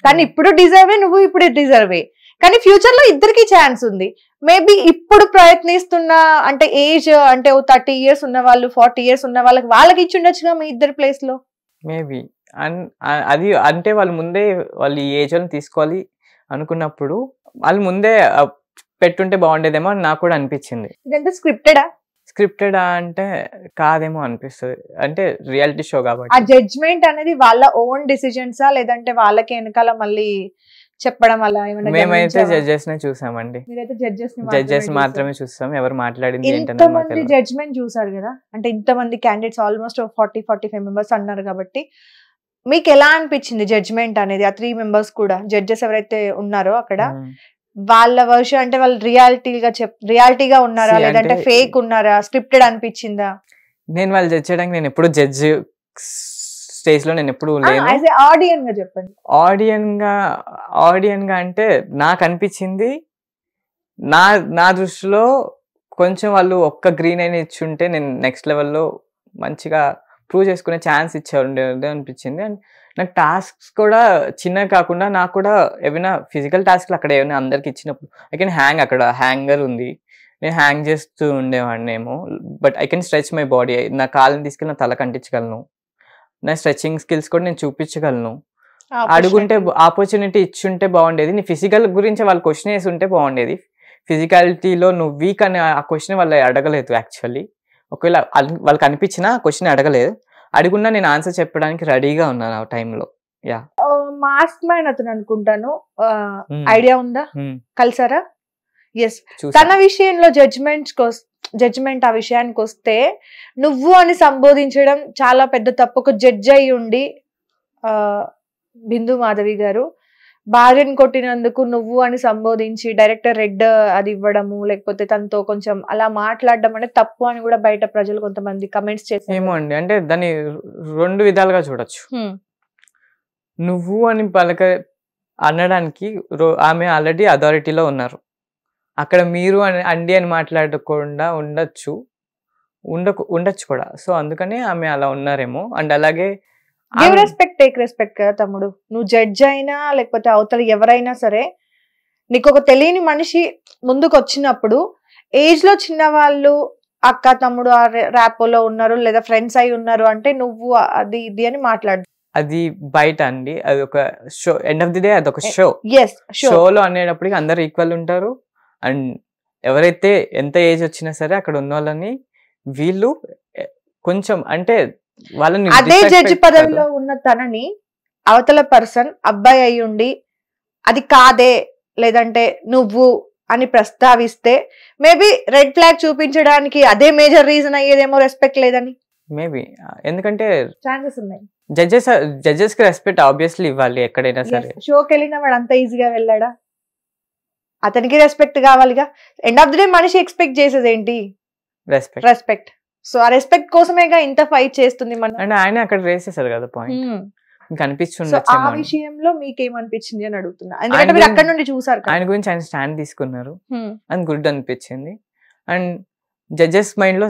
Speaker 1: కానీ ఇప్పుడు డిజర్వే, నువ్వు ఇప్పుడు డిజర్వే, కానీ ఫ్యూచర్ లో ఇద్దరికి ఛాన్స్ ఉంది. మేబీ ఇప్పుడు ప్రయత్నిస్తున్న అంటే ఏజ్ అంటే 30 years ఉన్న వాళ్ళు, 40 years ఉన్న వాళ్ళకి ఇచ్చి ఉండొచ్చుగా మీ ఇద్దరు ప్లేస్ లో.
Speaker 4: మేబీ అది అంటే వాళ్ళు ఈ ఏజ్ వాళ్ళని తీసుకోవాలి అనుకున్నప్పుడు వాళ్ళు ముందే పెట్టుంటే బాగుండేదేమో అని నాకు కూడా అనిపించింది.
Speaker 1: ఇదంతా స్క్రిప్టెడా
Speaker 4: అంటే కాదేమో అనిపిస్తుంది, అంటే రియాలిటీ షో కాబట్టి.
Speaker 1: ఆ జడ్జ్మెంట్ అనేది వాళ్ళ ఓన్ డిసిజన్సా, లేదంటే వాళ్ళకి వెనకాల మళ్ళీ చెప్పడం అలా ఏమైనా?
Speaker 4: మేమైతే జడ్జెస్ నే చూసామండి.
Speaker 1: మీరైతే
Speaker 4: జడ్జెస్ మాత్రమే చూస్తాం, ఎవరు మాట్లాడింది
Speaker 1: ఇంతమంది జడ్జ్మెంట్ చూసారు కదా, అంటే ఇంతమంది క్యాండిడేట్స్ ఆల్మోస్ట్ 40-45 మెంబర్స్ అన్నారు కాబట్టి మీకు ఎలా అనిపించింది జడ్జ్మెంట్ అనేది? ఆ 3 members కూడా జడ్జెస్ ఎవరైతే ఉన్నారో అక్కడ వాళ్ళ వర్షన్ అంటే వాళ్ళు రియాలిటీగా ఉన్నారా, లేదంటే ఫేక్ ఉన్నారా, స్క్రిప్టెడ్ అనిపించిందా?
Speaker 4: నేను వాళ్ళు జడ్జ్ చేయడానికి నేను ఎప్పుడు జడ్జ్ స్టేజ్ లో నేను ఎప్పుడు లేను.
Speaker 1: ఆడియన్ గా చెప్పండి.
Speaker 4: ఆడియన్ గా అంటే నాకు అనిపించింది, నా దృష్టిలో కొంచెం వాళ్ళు ఒక్క గ్రీన్ అయినా ఇచ్చుంటే నేను నెక్స్ట్ లెవెల్లో మంచిగా ప్రూవ్ చేసుకునే ఛాన్స్ ఇచ్చేది అనిపించింది. అండ్ నాకు టాస్క్స్ కూడా చిన్నగా కాకుండా నాకు కూడా ఏమైనా ఫిజికల్ టాస్క్లు అక్కడ ఏమైనా అందరికి ఇచ్చినప్పుడు ఐ కెన్ హ్యాంగ్, అక్కడ హ్యాంగర్ ఉంది, నేను హ్యాంగ్ చేస్తూ ఉండేవాడిని ఏమో. But I can stretch my body, నా కాళ్ళని తీసుకెళ్ళి నా తల కంటించగలను, నా స్ట్రెచింగ్ స్కిల్స్ కూడా నేను చూపించగలను. అడుగుంటే ఆపర్చునిటీ ఇచ్చుంటే బాగుండేది. నీ ఫిజికల్ గురించి వాళ్ళు క్వశ్చన్ వేసి ఉంటే బాగుండేది. ఫిజికాలిటీలో నువ్వు వీక్ అనే ఆ క్వశ్చన్ వాళ్ళు అడగలేదు యాక్చువల్లీ. ఒకవేళ వాళ్ళకి అనిపించినా క్వశ్చన్ అడగలేదు, అడుగున్నా నేను ఆన్సర్ చెప్పడానికి రెడీగా ఉన్నాను ఆ టైంలో.
Speaker 1: మాస్క్ మ్యాన్ అతను అనుకుంటాను, ఐడియా ఉందా? కలిసారా? ఎస్. తన విషయంలో జడ్జ్మెంట్ ఆ విషయానికి వస్తే నువ్వు అని సంబోధించడం చాలా పెద్ద తప్పు. ఒక జడ్జ్ అయి ఉండి బిందు మాధవి గారు భార్యను కొట్టినందుకు నువ్వు అని సంబోధించి డైరెక్టర్ రెడ్ అది ఇవ్వడము, లేకపోతే తనతో కొంచెం అలా మాట్లాడడం అనేది తప్పు అని కూడా బయట ప్రజలు కొంతమంది కమెంట్స్ చేస్తారు.
Speaker 4: ఏమో అండి, అంటే దాన్ని 2 విధాలుగా చూడొచ్చు. నువ్వు అని అనడానికి ఆమె ఆల్రెడీ అథారిటీలో ఉన్నారు, అక్కడ మీరు అండి అని మాట్లాడకుండా ఉండొచ్చు కూడా. సో అందుకని ఆమె అలా ఉన్నారేమో. అండ్ అలాగే
Speaker 1: గివ్ రెస్పెక్ట్, టేక్ రెస్పెక్ట్ కదా తమ్ముడు. నువ్వు జడ్జ్ అయినా లేకపోతే అవతల ఎవరైనా సరే, నీకు ఒక తెలియని మనిషి ముందుకు వచ్చినప్పుడు ఏజ్ లో చిన్న వాళ్ళు అక్క తమ్ముడు ఆ ర్యాపోలో ఉన్నారు లేదా ఫ్రెండ్స్ అయి ఉన్నారు అంటే నువ్వు అది ఇది అని మాట్లాడు.
Speaker 4: అది బయట అండి, అది ఒక show. End of the day అది ఒక షో. షోలో అనేటప్పటికి అందరు ఈక్వల్ ఉంటారు. అండ్ ఎవరైతే ఎంత ఏజ్ వచ్చినా సరే అక్కడ ఉన్న వాళ్ళని వీళ్ళు కొంచెం అంటే వాళ్ళని
Speaker 1: అదే జడ్జి పదవిలో ఉన్న తనని అవతల పర్సన్ అబ్బాయి అయి ఉండి అది కాదే లేదంటే నువ్వు అని ప్రస్తావిస్తే మేబీ రెడ్ ఫ్లాగ్ చూపించడానికి అదే మేజర్ రీజన్ అయ్యేదేమో, రెస్పెక్ట్ లేదని.
Speaker 4: మేబీ ఎందుకంటే
Speaker 1: ఛాన్సెస్ ఉన్నాయి.
Speaker 4: జడ్జెస్ కి రెస్పెక్ట్ ఆబ్వియస్లీ ఇవ్వాలి ఎక్కడైనా సరే.
Speaker 1: షోకి వెళ్ళిన వాడు అంత ఈజీగా వెళ్ళాడా? అతనికి రెస్పెక్ట్ కావాలిగా. ఎండ్ ఆఫ్ ది డే మనిషి ఎక్స్పెక్ట్ చేసేది ఏంటి? రెస్పెక్ట్. సో ఆ రెస్పెక్ట్ కోసమేగా ఇంత ఫైట్ చేస్తుంది మనం.
Speaker 4: అంటే ఆయన అక్కడ రేస్ చేశారు కదా పాయింట్, కనిపిస్తుంది.
Speaker 1: ఆ విషయంలో మీకేమనిపించింది అని అడుగుతున్నా, ఎందుకంటే మీరు అక్కడ నుండి చూసారు.
Speaker 4: ఆయన గురించి ఆయన స్టాండ్ తీసుకున్నారు, అది గుడ్ అనిపించింది. అండ్ జడ్జెస్ మైండ్లో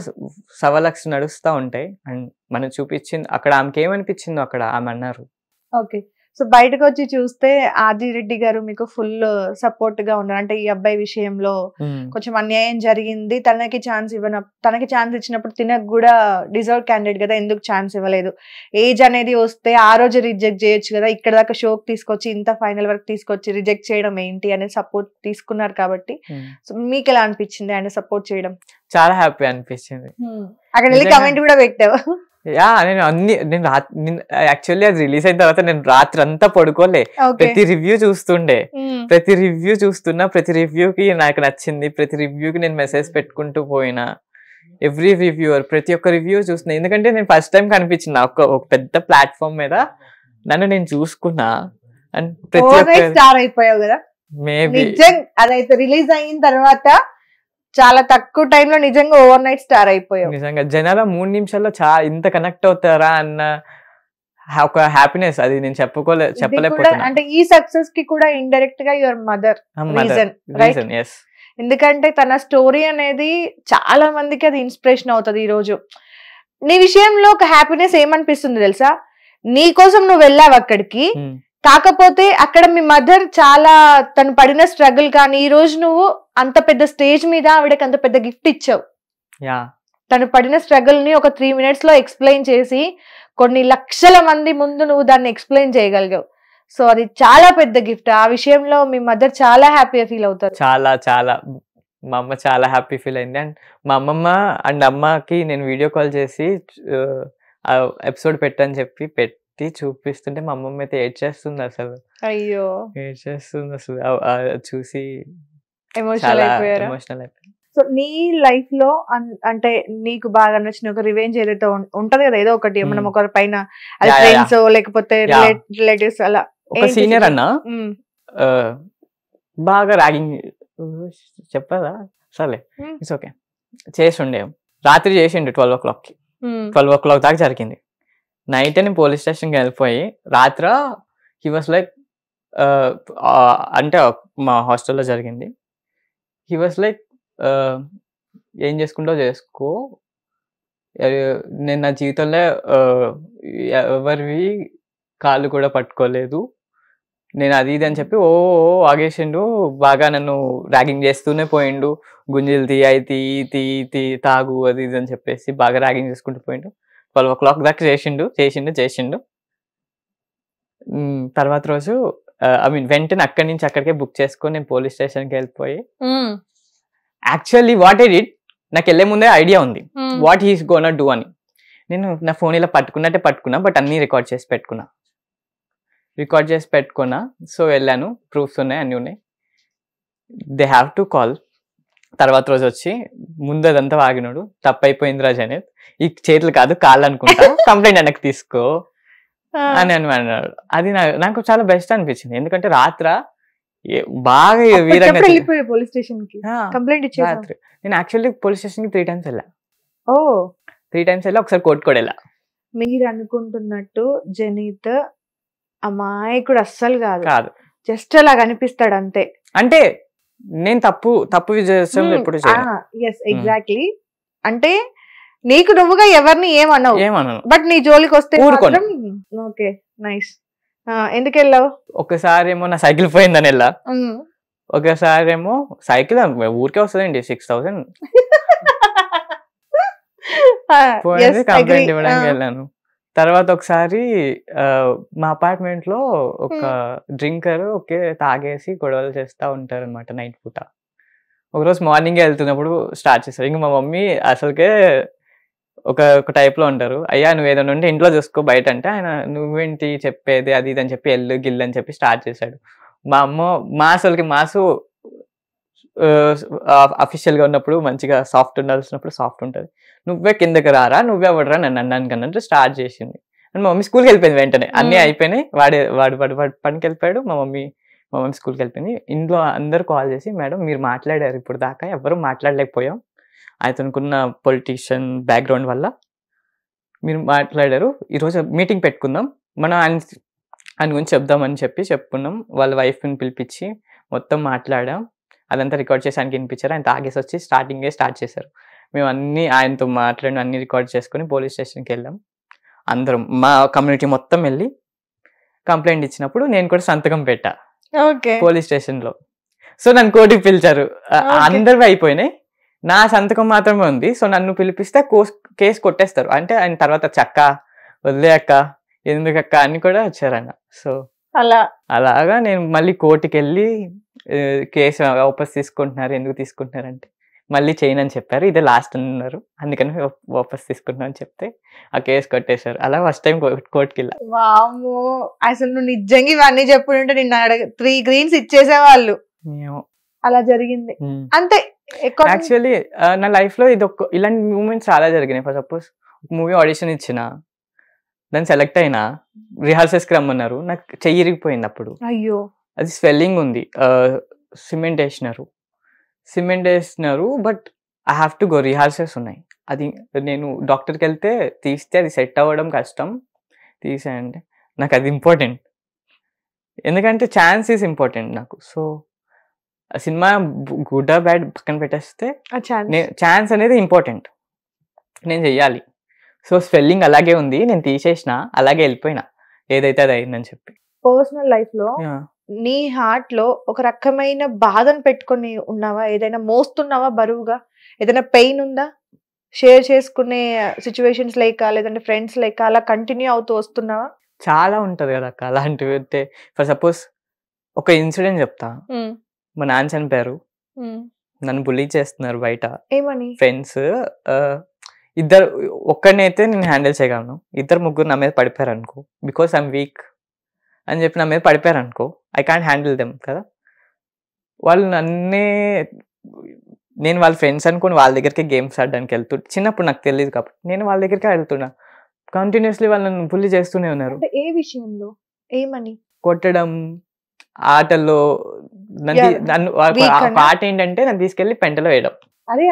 Speaker 4: సవలక్ష నడుస్తూ ఉంటాయి. అండ్ మనం చూపించింది అక్కడ ఆమెకి ఏమనిపించిందో అక్కడ ఆమె అన్నారు.
Speaker 1: ఓకే. సో బయటకు వచ్చి చూస్తే ఆదిరెడ్డి గారు మీకు ఫుల్ సపోర్ట్ గా ఉన్నారు. అంటే ఈ అబ్బాయి విషయంలో కొంచెం అన్యాయం జరిగింది, తనకి ఛాన్స్ ఇచ్చినప్పుడు తినకు కూడా డిజర్వ్ క్యాండిడేట్ కదా, ఎందుకు ఛాన్స్ ఇవ్వలేదు, ఏజ్ అనేది వస్తే ఆ రోజు రిజెక్ట్ చేయొచ్చు కదా, ఇక్కడ దాకా షోకి తీసుకొచ్చి ఇంత ఫైనల్ వరకు తీసుకొచ్చి రిజెక్ట్ చేయడం ఏంటి అనేది సపోర్ట్ తీసుకున్నారు కాబట్టి సో మీకు ఎలా అనిపించింది ఆయన సపోర్ట్ చేయడం?
Speaker 4: చాలా హ్యాపీ అనిపించింది.
Speaker 1: అక్కడ వెళ్ళి కమెంట్ కూడా పెట్టావు.
Speaker 4: నేను యాక్చువల్లీ అది రిలీజ్ అయిన తర్వాత నేను రాత్రి అంతా పడుకోలే, ప్రతి రివ్యూ చూస్తుండే, ప్రతి రివ్యూ చూస్తున్నా, ప్రతి రివ్యూకి నాకు నచ్చింది, ప్రతి రివ్యూకి నేను మెసేజ్ పెట్టుకుంటూ పోయినా, ఎవ్రీ రివ్యూవర్ ప్రతి ఒక్క రివ్యూ చూస్తున్నా. ఎందుకంటే నేను ఫస్ట్ టైం కనిపించిన ఒక పెద్ద ప్లాట్ఫామ్ మీద నన్ను నేను చూసుకున్నా. అండ్ ప్రతి ఒక్క
Speaker 1: స్టార్ అయిపోయావు కదా
Speaker 4: మేబీ
Speaker 1: అదైతే రిలీజ్ అయిన తర్వాత చాలా తక్కువ టైంలో నిజంగా ఓవర్ నైట్ స్టార్ అయిపోయావు.
Speaker 4: నిజంగా జనాల 3 నిమిషాల్లో ఇంత కనెక్ట్ అవుతారా అన్న ఒక హ్యాపీనెస్ అది నేను చెప్పలేకపోతున్నా.
Speaker 1: అంటే ఈ సక్సెస్ కి కూడా ఇండైరెక్ట్ గా యువర్ మదర్ రీజన్. ఎందుకంటే తన స్టోరీ అనేది చాలా మందికి అది ఇన్స్పిరేషన్ అవుతుంది. ఈ రోజు నీ విషయంలో ఒక హ్యాపీనెస్ ఏమనిపిస్తుంది తెలుసా, నీ కోసం నువ్వు వెళ్ళావు అక్కడికి, కాకపోతే అక్కడ మీ మదర్ చాలా తను పడిన స్ట్రగుల్ కానీ ఈ రోజు నువ్వు అంత పెద్ద స్టేజ్ మీద ఆవిడకి అంత పెద్ద గిఫ్ట్ ఇచ్చావు. తను పడిన స్ట్రగుల్ ని ఒక 3 minutes లో ఎక్స్ప్లెయిన్ చేసి కొన్ని లక్షల మంది ముందు నువ్వు దాన్ని ఎక్స్ప్లెయిన్ చేయగలిగావు. సో అది చాలా పెద్ద గిఫ్ట్. ఆ విషయంలో మీ మదర్ చాలా హ్యాపీగా ఫీల్ అవుతారు.
Speaker 4: చాలా చాలా మా అమ్మ చాలా హ్యాపీ ఫీల్ అయింది. అండ్ మా అమ్మమ్మ అండ్ అమ్మకి నేను వీడియో కాల్ చేసి ఎపిసోడ్ పెట్టని చెప్పి పెట్టి చూపిస్తుంటే మా అమ్మమ్మ అయితే ఏడ్చేస్తుంది అసలు.
Speaker 1: అయ్యో
Speaker 4: ఏడ్చేస్తుంది అసలు చూసి
Speaker 1: ఎమోషనల్ అయిపోయారు. సో నీ లైఫ్ లో అంటే నీకు బాగా నచ్చిన ఒక రివెంజ్ ఏదైతే ఉంటది కదా, ఏదో ఒకటి మనం ఒకరి పైన ఫ్రెండ్స్ లేకపోతే రిలేటివ్స్ అలా.
Speaker 4: ఒక సీనియర్ అన్న బాగా ర్యాగింగ్ చెప్పదా, సరే ఇట్స్ ఓకే, చేసిండే రాత్రి చేసిండు 12 o'clockకి. 12 o'clock దాకా జరిగింది. నైట్ నేను పోలీస్ స్టేషన్కి వెళ్ళిపోయి రాత్ర హీ వాస్ లైక్ అంటే మా హాస్టల్లో జరిగింది. హీ వాస్ లైక్ ఏం చేసుకుంటో చేసుకో, నేను నా జీవితంలో ఎవరివి కాళ్ళు కూడా పట్టుకోలేదు, నేను అది ఇది అని చెప్పి ఆగేసిండు. బాగా నన్ను ర్యాగింగ్ చేస్తూనే పోయిండు. గుంజీలు తీ అయి తీ తాగు అది ఇది అని చెప్పేసి బాగా ర్యాగింగ్ చేసుకుంటూ పోయిండు. 12 o'clock దాకా చేసిండు. తర్వాత రోజు వెంటనే అక్కడి నుంచి అక్కడికే బుక్ చేసుకొని నేను పోలీస్ స్టేషన్కి వెళ్ళిపోయి యాక్చువల్లీ వాట్ ఐ డిడ్, నాకు వెళ్ళే ముందే ఐడియా ఉంది వాట్ హీస్ గోనా డూ అని. నేను నా ఫోన్ ఇలా పట్టుకున్నా, బట్ అన్నీ రికార్డ్ చేసి పెట్టుకున్నా. సో వెళ్ళాను, ప్రూఫ్స్ ఉన్నాయి, అన్నీ ఉన్నాయి. They have to call. తర్వాత రోజు వచ్చి ముందు అదంతా వాగినాడు, తప్పైపోయింది రా జనేత్, ఈ చేతులు కాదు కాళ్ళు అనుకుంటా, కంప్లైంట్ వెనక్కి తీసుకో అని అన్నాడు. అది నాకు చాలా బెస్ట్ అనిపించింది. ఎందుకంటే రాత్ర బాగా వీరంగా
Speaker 1: పోలీస్ స్టేషన్ కి కంప్లైంట్ ఇచ్చారు.
Speaker 4: నేను యాక్చువల్లీ పోలీస్ స్టేషన్ కి 3 times వెళ్ళా. 3 times వెళ్ళా, ఒకసారి కోర్టు కూడా వెళ్ళా.
Speaker 1: మీరు అనుకుంటున్నట్టు జనీత్ అమాయకుడు అస్సలు కాదు, జస్ట్ అలా కనిపిస్తాడు అంతే.
Speaker 4: అంటే నేను తప్పు విజయం ఎప్పుడు చేయను.
Speaker 1: ఎగ్జాక్ట్లీ. అంటే నీకు నువ్వుగా ఎవరిని ఏమన్నావు, బట్ నీ జోలికి వస్తే ఓకే నైస్. ఎందుకు వెళ్ళావు?
Speaker 4: ఒకసారి ఏమో నా సైకిల్ పోయిందని వెళ్ళా, ఒకసారి ఏమో సైకిల్ ఊరికే వస్తుందండి 6,000 పోయింది, కంప్లైంట్ ఇవ్వడానికి వెళ్ళాను. తర్వాత ఒకసారి మా అపార్ట్మెంట్ లో ఒక డ్రింకర్ తాగేసి గొడవలు చేస్తూ ఉంటారు అనమాట నైట్ పూట. ఒకరోజు మార్నింగ్ వెళ్తున్నప్పుడు స్టార్ట్ చేశారు. ఇంకా మా మమ్మీ అసలుకే ఒక టైప్ లో ఉంటారు, అయ్యా నువ్వు ఏదైనా ఉంటే ఇంట్లో చూసుకో, బయట అంటే ఆయన నువ్వేంటి చెప్పేది అది ఇది అని చెప్పి గిల్లు అని చెప్పి స్టార్ట్ చేశాడు. మా అమ్మ అసలుకి మాసు అఫీషియల్ గా ఉన్నప్పుడు మంచిగా సాఫ్ట్ ఉండాల్సినప్పుడు సాఫ్ట్ ఉంటుంది, నువ్వే కిందకి రారా, నువ్వే అవ్వడరా నన్ను అన్నాను అన్నట్టు స్టార్ట్ చేసింది. అండ్ మా మమ్మీ స్కూల్కి వెళ్ళిపోయింది. వెంటనే అన్నీ అయిపోయినాయి, వాడు పనికి వెళ్ళిపోయాడు, మా మమ్మీ స్కూల్కి వెళ్ళిపోయింది. ఇంట్లో అందరు కాల్ చేసి, మేడం మీరు మాట్లాడారు ఇప్పుడు దాకా, ఎవరు మాట్లాడలేకపోయాం, అతనుకున్న పొలిటీషియన్ బ్యాక్గ్రౌండ్ వల్ల మీరు మాట్లాడారు, ఈరోజు మీటింగ్ పెట్టుకుందాం, మనం ఆయన గురించి చెప్దామని చెప్పుకున్నాం. వాళ్ళ వైఫ్ని పిలిపించి మొత్తం మాట్లాడాం, అదంతా రికార్డ్ చేసి ఆయనకి వినిపించారు. ఆయన తాగేసి వచ్చి స్టార్ట్ చేశారు. మేము అన్ని ఆయనతో మాట్లాడి అన్ని రికార్డ్ చేసుకుని పోలీస్ స్టేషన్కి వెళ్ళాం. అందరం మా కమ్యూనిటీ మొత్తం వెళ్ళి కంప్లైంట్ ఇచ్చినప్పుడు నేను కూడా సంతకం పెట్టా
Speaker 1: ఓకే
Speaker 4: పోలీస్ స్టేషన్లో. సో నన్ను కోర్టుకి పిలిచారు. అందరివి అయిపోయినాయి, నా సంతకం మాత్రమే ఉంది. సో నన్ను పిలిపిస్తే కేసు కొట్టేస్తారు. అంటే ఆయన తర్వాత చక్క వదిలే అక్క ఎందుకక్క అని కూడా వచ్చారన్న. సో అలాగా నేను మళ్ళీ కోర్టుకి వెళ్ళి కేసు వాపస్ తీసుకుంటున్నారు, ఎందుకు తీసుకుంటున్నారు అంటే మళ్ళీ చేయనని చెప్పారు, ఇదే లాస్ట్ అన్నారు, అందుకని వాపస్ తీసుకుంటున్నా అని చెప్తే ఆ కేసు కొట్టేశారు. అలా ఫస్ట్ టైం కోర్టుకి వెళ్ళా.
Speaker 1: వామ్మో, అసలు నువ్వు నిజంగా ఇవన్నీ చెప్పుంటే నిన్న 3 greens ఇచ్చేసేవాళ్ళు. అలా జరిగింది అంతే.
Speaker 4: యాక్చువల్లీ నా లైఫ్ లో ఇది ఇలాంటి మూమెంట్స్ చాలా జరిగినాయి. ఫర్ సపోజ్ మూవీ ఆడిషన్ ఇచ్చిన, దాన్ని సెలెక్ట్ అయినా, రిహార్సల్స్కి రమ్మన్నారు, నాకు చెయ్యి ఇరిగిపోయింది అప్పుడు.
Speaker 1: అయ్యో,
Speaker 4: అది స్వెల్లింగ్ ఉంది, సిమెంట్ వేసినారు but I have to go, rehearsals ఉన్నాయి. అది నేను డాక్టర్కి వెళ్తే తీస్తే అది సెట్ అవ్వడం కష్టం, తీసేయండి. నాకు అది ఇంపార్టెంట్, ఎందుకంటే ఛాన్స్ ఈజ్ ఇంపార్టెంట్ నాకు. సో ఆ సినిమా గుడ్ ఆర్ బ్యాడ్ పక్కన పెట్టేస్తే ఛాన్స్ అనేది ఇంపార్టెంట్, నేను చెయ్యాలి. సో స్వెల్లింగ్ అలాగే ఉంది, నేను తీసేసిన, అలాగే వెళ్ళిపోయినా, ఏదైతే అది అయిందని చెప్పి.
Speaker 1: పర్సనల్ లైఫ్ లో నీ హార్ట్ లో ఒక రకమైన బాధను పెట్టుకొని ఉన్నావా? ఏదైనా మోస్తున్నావా బరువుగా? ఏదైనా పెయిన్ ఉందా? షేర్ చేసుకునే సిచ్యువేషన్స్ లేక, లేదంటే ఫ్రెండ్స్ లేక అలా కంటిన్యూ అవుతూ వస్తున్నావా?
Speaker 4: చాలా ఉంటది కదా అక్క అలాంటివి. అంటే ఫర్ సపోజ్ ఒక ఇన్సిడెంట్ చెప్తా. మా నాన్న చనిపోయారు, నన్ను బుల్లీ చేస్తున్నారు బయట.
Speaker 1: ఏమని?
Speaker 4: ఫ్రెండ్స్ ఇద్దరు, ఒక్కడినైతే నేను హ్యాండిల్ చేయగలను, 2-3 నా మీద పడిపోయారు అనుకో, బికాస్ ఐఎమ్ వీక్ అని చెప్పి నా మీద పడిపోయారు అనుకో, ఐ కాంట్ హ్యాండిల్ దెమ్ కదా. వాళ్ళు నేను వాళ్ళ ఫ్రెండ్స్ అనుకుని వాళ్ళ దగ్గరికి గేమ్స్ ఆడడానికి వెళ్తుంటే, చిన్నప్పుడు నాకు తెలియదు కాబట్టి నేను వాళ్ళ దగ్గరికి వెళ్తున్నా, కంటిన్యూస్లీ వాళ్ళని బుల్లీ చేస్తూనే ఉన్నారు.
Speaker 1: ఏ విషయంలో? ఏమని?
Speaker 4: కొట్టడం, ఆటల్లో నన్ను ఆట ఏంటంటే నన్ను తీసుకెళ్లి పెంటలో వేయడం. అదే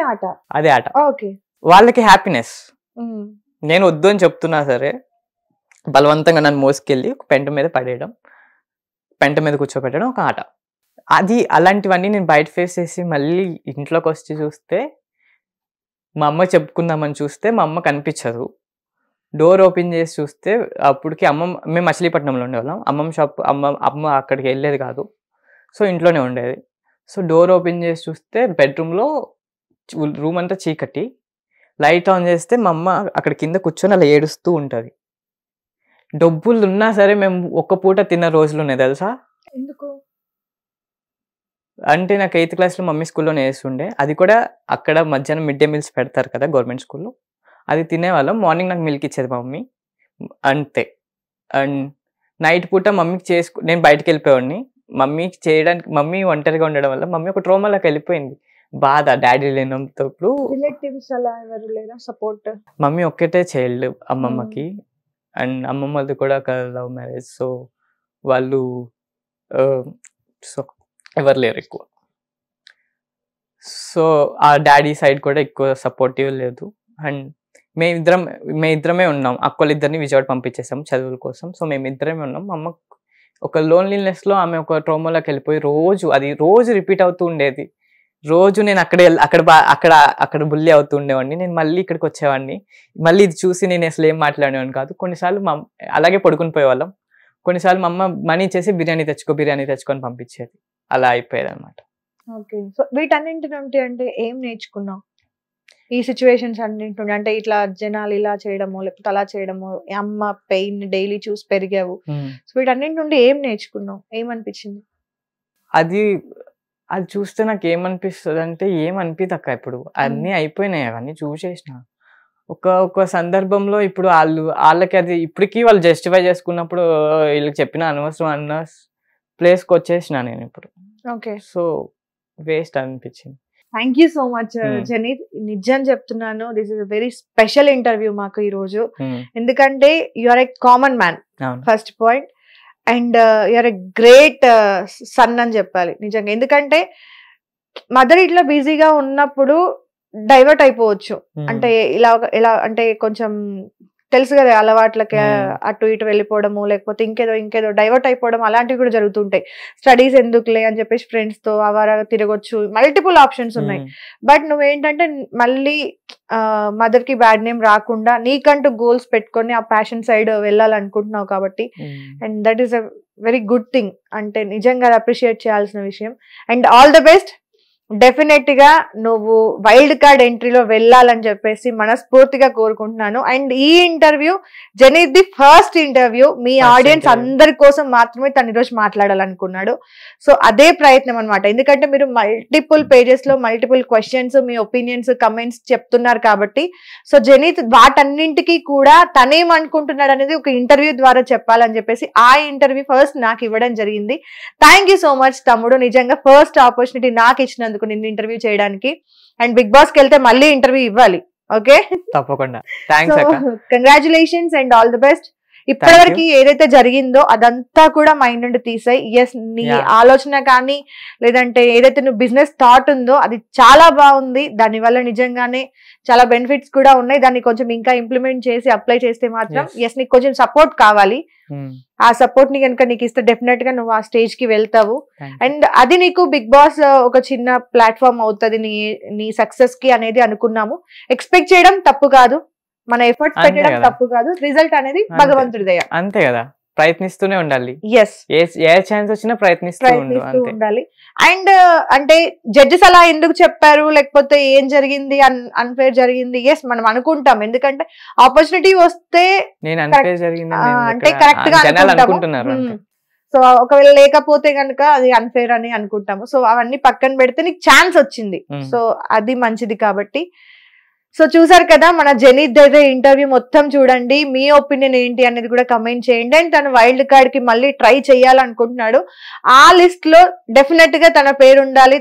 Speaker 4: ఆట వాళ్ళకి హ్యాపీనెస్. నేను వద్దు అని చెప్తున్నా సరే బలవంతంగా నన్ను మోసుకెళ్ళి పెంట మీద పడేయడం, పెంట మీద కూర్చోబెట్టడం ఒక ఆట. అది అలాంటివన్నీ నేను బయట ఫేస్ చేసి మళ్ళీ ఇంట్లోకి వచ్చి చూస్తే, మా అమ్మ చెప్పుకుందామని చూస్తే మా అమ్మ కనిపించదు. డోర్ ఓపెన్ చేసి చూస్తే అప్పటికి మేము మచిలీపట్నంలో ఉండేవాళ్ళం, అమ్మ అక్కడికి వెళ్ళేది కాదు, సో ఇంట్లోనే ఉండేది. సో డోర్ ఓపెన్ చేసి చూస్తే బెడ్రూమ్లో రూమ్ అంతా చీకటి, లైట్ ఆన్ చేస్తే మా అమ్మ అక్కడ కింద కూర్చొని అలా ఏడుస్తూ ఉంటుంది. డబ్బులు ఉన్నా సరే మేము ఒక్క పూట తిన్న రోజులు ఉన్నాయి తెలుసా.
Speaker 1: ఎందుకు
Speaker 4: అంటే నాకు 8th క్లాస్లో మమ్మీ స్కూల్లోనే వేస్తుండే, అది కూడా అక్కడ మధ్యాహ్నం మిడ్ డే మీల్స్ పెడతారు కదా గవర్నమెంట్ స్కూల్లో, అది తినేవాళ్ళం. మార్నింగ్ నాకు మిల్క్ ఇచ్చేది మమ్మీ, అంతే. అండ్ నైట్ పూట మమ్మీకి నేను బయటకు వెళ్ళిపోయాడిని, మమ్మీకి చేయడానికి, మమ్మీ ఒంటరిగా ఉండడం వల్ల మమ్మీ ఒక ట్రోమాలోకి వెళ్ళిపోయింది, బాధ డాడీ లేనప్పుడు.
Speaker 1: సపోర్ట్
Speaker 4: మమ్మీ ఒక్కటే చైల్డ్ అమ్మమ్మకి, అండ్ అమ్మమ్మది కూడా ఒక లవ్ మ్యారేజ్, సో వాళ్ళు సో ఎవరు లేరు ఎక్కువ. సో ఆ డాడీ సైడ్ కూడా ఎక్కువ సపోర్టివ్ లేదు. అండ్ మేమిద్దరమే ఉన్నాం, అక్కలిద్దరిని విజయవాడ పంపించేసాం చదువుల కోసం. సో మేమిద్దరమే ఉన్నాం. మా అమ్మ ఒక లోన్లీనెస్లో ఆమె ఒక ట్రోమాలోకి వెళ్ళిపోయి రోజు రిపీట్ అవుతూ ఉండేది. రోజు నేను అక్కడ బుల్లి అవుతూ ఉండేవాడిని, నేను మళ్ళీ ఇక్కడికి వచ్చేవాడిని, మళ్ళీ ఇది చూసి నేను అసలు ఏం మాట్లాడేవాడిని కాదు. కొన్నిసార్లు అలాగే పడుకుని పోయేవాళ్ళం, కొన్నిసార్లు మా అమ్మ మనీ ఇచ్చేసి బిర్యానీ తెచ్చుకొని పంపించేది, అలా అయిపోయేది అనమాట.
Speaker 1: ఓకే, సో వీటన్నింటి నుండి అంటే ఏం నేర్చుకున్నావు ఈ సిచ్యువేషన్స్ అన్నింటి? అంటే ఇట్లా జనాలు ఇలా చేయడము, లేకపోతే అలా చేయడము, అమ్మ పెయిన్ డైలీ చూసి పెరిగావు, సో వీటన్నింటి నుండి ఏం నేర్చుకున్నావు? ఏమనిపించింది?
Speaker 4: అది చూస్తే నాకు ఏమనిపిస్తుంది అంటే ఏమనిపిదు అక్క, ఇప్పుడు అన్నీ అయిపోయినాయి, అవన్నీ చూసేసిన. ఒక సందర్భంలో ఇప్పుడు వాళ్ళకి అది ఇప్పటికీ వాళ్ళు జస్టిఫై చేసుకున్నప్పుడు వీళ్ళకి చెప్పిన అనవసరం అన్న ప్లేస్కి వచ్చేసిన నేను ఇప్పుడు.
Speaker 1: ఓకే,
Speaker 4: సో వేస్ట్ అనిపించింది.
Speaker 1: Thank you so much Janeeth, నిజం చెప్తున్నాను, this is very special interview మాకు ఈ రోజు. ఎందుకంటే you are a common man first point, and you are a great son అని చెప్పాలి నిజంగా. ఎందుకంటే మదర్ ఇట్లా బిజీగా ఉన్నప్పుడు డైవర్ట్ అయిపోవచ్చు, అంటే ఇలా అంటే కొంచెం తెలుసు కదా అలవాట్లకి అటు ఇటు వెళ్ళిపోవడము, లేకపోతే ఇంకేదో డైవర్ట్ అయిపోవడం, అలాంటివి కూడా జరుగుతుంటాయి. స్టడీస్ ఎందుకులే అని చెప్పేసి ఫ్రెండ్స్ తో అవారా తిరగొచ్చు, మల్టిపుల్ ఆప్షన్స్ ఉన్నాయి. బట్ నువ్వేంటంటే మళ్ళీ మదర్ కి బ్యాడ్ నేమ్ రాకుండా నీకంటూ గోల్స్ పెట్టుకొని ఆ ప్యాషన్ సైడ్ వెళ్ళాలనుకుంటున్నావు కాబట్టి, and that is a very good thing. అంటే నిజంగా అప్రిషియేట్ చేయాల్సిన విషయం. And all the best. Definite గా నువ్వు వైల్డ్ కార్డ్ ఎంట్రీలో వెళ్ళాలని చెప్పేసి మనస్ఫూర్తిగా కోరుకుంటున్నాను. అండ్ ఈ interview Zenith the first interview. మీ ఆడియన్స్ అందరి కోసం మాత్రమే తను ఈరోజు మాట్లాడాలనుకున్నాడు. సో అదే ప్రయత్నం అనమాట. ఎందుకంటే మీరు మల్టిపుల్ పేజెస్ లో మల్టిపుల్ క్వశ్చన్స్, మీ ఒపీనియన్స్, కమెంట్స్ చెప్తున్నారు కాబట్టి, సో జెనీత్ వాటన్నింటికి కూడా తనేమనుకుంటున్నాడు అనేది ఒక ఇంటర్వ్యూ ద్వారా చెప్పాలని చెప్పేసి ఆ ఇంటర్వ్యూ ఫస్ట్ నాకు ఇవ్వడం జరిగింది. థ్యాంక్ యూ సో మచ్ తమ్ముడు. నిజంగా ఫస్ట్ ఆపర్చునిటీ నాకు ఇచ్చినందుకు నిన్ను ఇంటర్వ్యూ చేయడానికి. అండ్ బిగ్ బాస్ కి వెళ్తే మళ్ళీ ఇంటర్వ్యూ ఇవ్వాలి. ఓకే,
Speaker 4: తప్పకుండా. థాంక్స్ అక్క.
Speaker 1: Congratulations and all the best. ఇప్పటివరకు ఏదైతే జరిగిందో అదంతా కూడా మైండ్ నుండి తీసాయి. ఎస్, నీ ఆలోచన కానీ లేదంటే ఏదైతే నువ్వు బిజినెస్ థాట్ ఉందో అది చాలా బాగుంది. దానివల్ల నిజంగానే చాలా బెనిఫిట్స్ కూడా ఉన్నాయి. దాన్ని కొంచెం ఇంకా ఇంప్లిమెంట్ చేసి అప్లై చేస్తే మాత్రం ఎస్ నీకు కొంచెం సపోర్ట్ కావాలి. ఆ సపోర్ట్ ని కనుక నీకు ఇస్తే డెఫినెట్ గా నువ్వు ఆ స్టేజ్ కి వెళ్తావు. అండ్ అది నీకు బిగ్ బాస్ ఒక చిన్న ప్లాట్ఫామ్ అవుతుంది నీ సక్సెస్ కి అనేది అనుకున్నాము. ఎక్స్పెక్ట్ చేయడం తప్పు కాదు, మన ఎఫర్ట్స్ పెట్టడం తప్పు కాదు. రిజల్ట్ అనేది భగవంతుడి దయ. అంతే కదా, ప్రయత్నిస్తూనే ఉండాలి. ఎస్, ఏ ఛాన్స్ వచ్చినా ప్రయత్నిస్తూ ఉండాలి. అండ్ అంటే జడ్జెస్ అలా ఎందుకు చెప్పారు, లేకపోతే ఏం జరిగింది, అన్ఫేర్ జరిగింది, ఎస్ మనం అనుకుంటాం. ఎందుకంటే ఆపర్చునిటీ వస్తే అంటే కరెక్ట్ గా అనుకుంటున్నారు. సో ఒకవేళ లేకపోతే కనుక అది అన్ఫేర్ అని అనుకుంటాము. సో అవన్నీ పక్కన పెడితే నీకు ఛాన్స్ వచ్చింది, సో అది మంచిది కాబట్టి. సో చూసారు కదా మన జెనీత్ అయితే ఇంటర్వ్యూ మొత్తం చూడండి. మీ ఒపీనియన్ ఏంటి అనేది కూడా కమెంట్ చేయండి. అండ్ తను వైల్డ్ కార్డ్ కి మళ్ళీ ట్రై చేయాలనుకుంటున్నాడు. ఆ లిస్ట్ లో డెఫినెట్ గా తన పేరు ఉండాలి.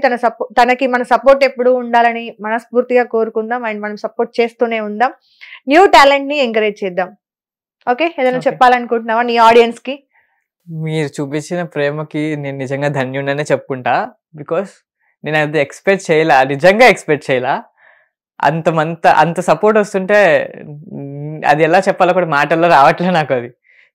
Speaker 1: తనకి మన సపోర్ట్ ఎప్పుడు ఉండాలని మనస్ఫూర్తిగా కోరుకుందాం. అండ్ మనం సపోర్ట్ చేస్తూనే ఉందాం. న్యూ టాలెంట్ ని ఎంకరేజ్ చేద్దాం. ఓకే, ఏదైనా చెప్పాలనుకుంటున్నావా నీ ఆడియన్స్ కి? మీరు చూపించిన ప్రేమకి నేను నిజంగా ధన్యుడనే చెప్పుకుంటా. బికాస్ నేను అది ఎక్స్పెక్ట్ చేయలా, నిజంగా ఎక్స్పెక్ట్ చేయలా. అంత సపోర్ట్ వస్తుంటే అది ఎలా చెప్పాలో కూడా మాటల్లో రావట్లే నాకు. అది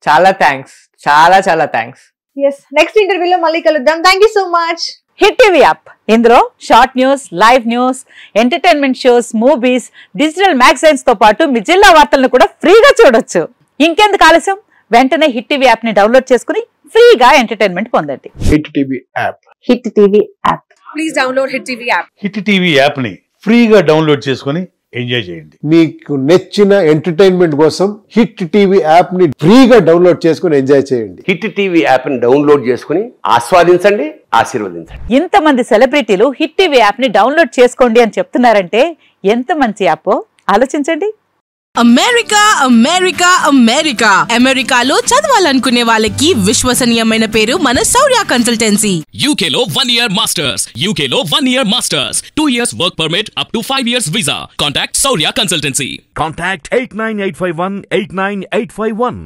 Speaker 1: చాలా థ్యాంక్స్, చాలా చాలా థ్యాంక్స్. ఎస్, నెక్స్ట్ ఇంటర్వ్యూలో మళ్ళీ కలుద్దాం. Thank you so much. Hit TV app, ఇందులో short news, live news, entertainment shows, movies, digital magazines తో పాటు మీ జిల్లా వార్తలను కూడా ఫ్రీగా చూడొచ్చు. ఇంకెందుకు ఆలస్యం, వెంటనే హిట్ టీవీ యాప్ ని డౌన్లోడ్ చేసుకుని ఫ్రీగా ఎంటర్టైన్మెంట్ పొందండి. Hit TV app, hit TV app. Please download hit TV app. Hit TV app ని ఫ్రీగా డౌన్లోడ్ చేసుకుని ఎంజాయ్ చేయండి. మీకు నచ్చిన ఎంటర్టైన్మెంట్ కోసం హిట్ టీవీ యాప్ ని ఫ్రీగా డౌన్లోడ్ చేసుకుని ఎంజాయ్ చేయండి. హిట్ టీవీ యాప్ ని డౌన్లోడ్ చేసుకుని ఆస్వాదించండి, ఆశీర్వదించండి. ఇంతమంది సెలబ్రిటీలు హిట్ టీవీ యాప్ ని డౌన్లోడ్ చేసుకోండి అని చెప్తున్నారంటే ఎంత మంచి యాప్ ఆలోచించండి. అమెరికా అమెరికా అమెరికా అమెరికాలో చదవాలనుకునే వాళ్ళకి విశ్వసనీయమైన పేరు మన శౌర్య కన్సల్టెన్సీ. UK లో 1 year masters, UK లో 1 year masters, 2 years work permit up to 5 years visa. Contact Shaurya Consultancy. Contact 89851 89851.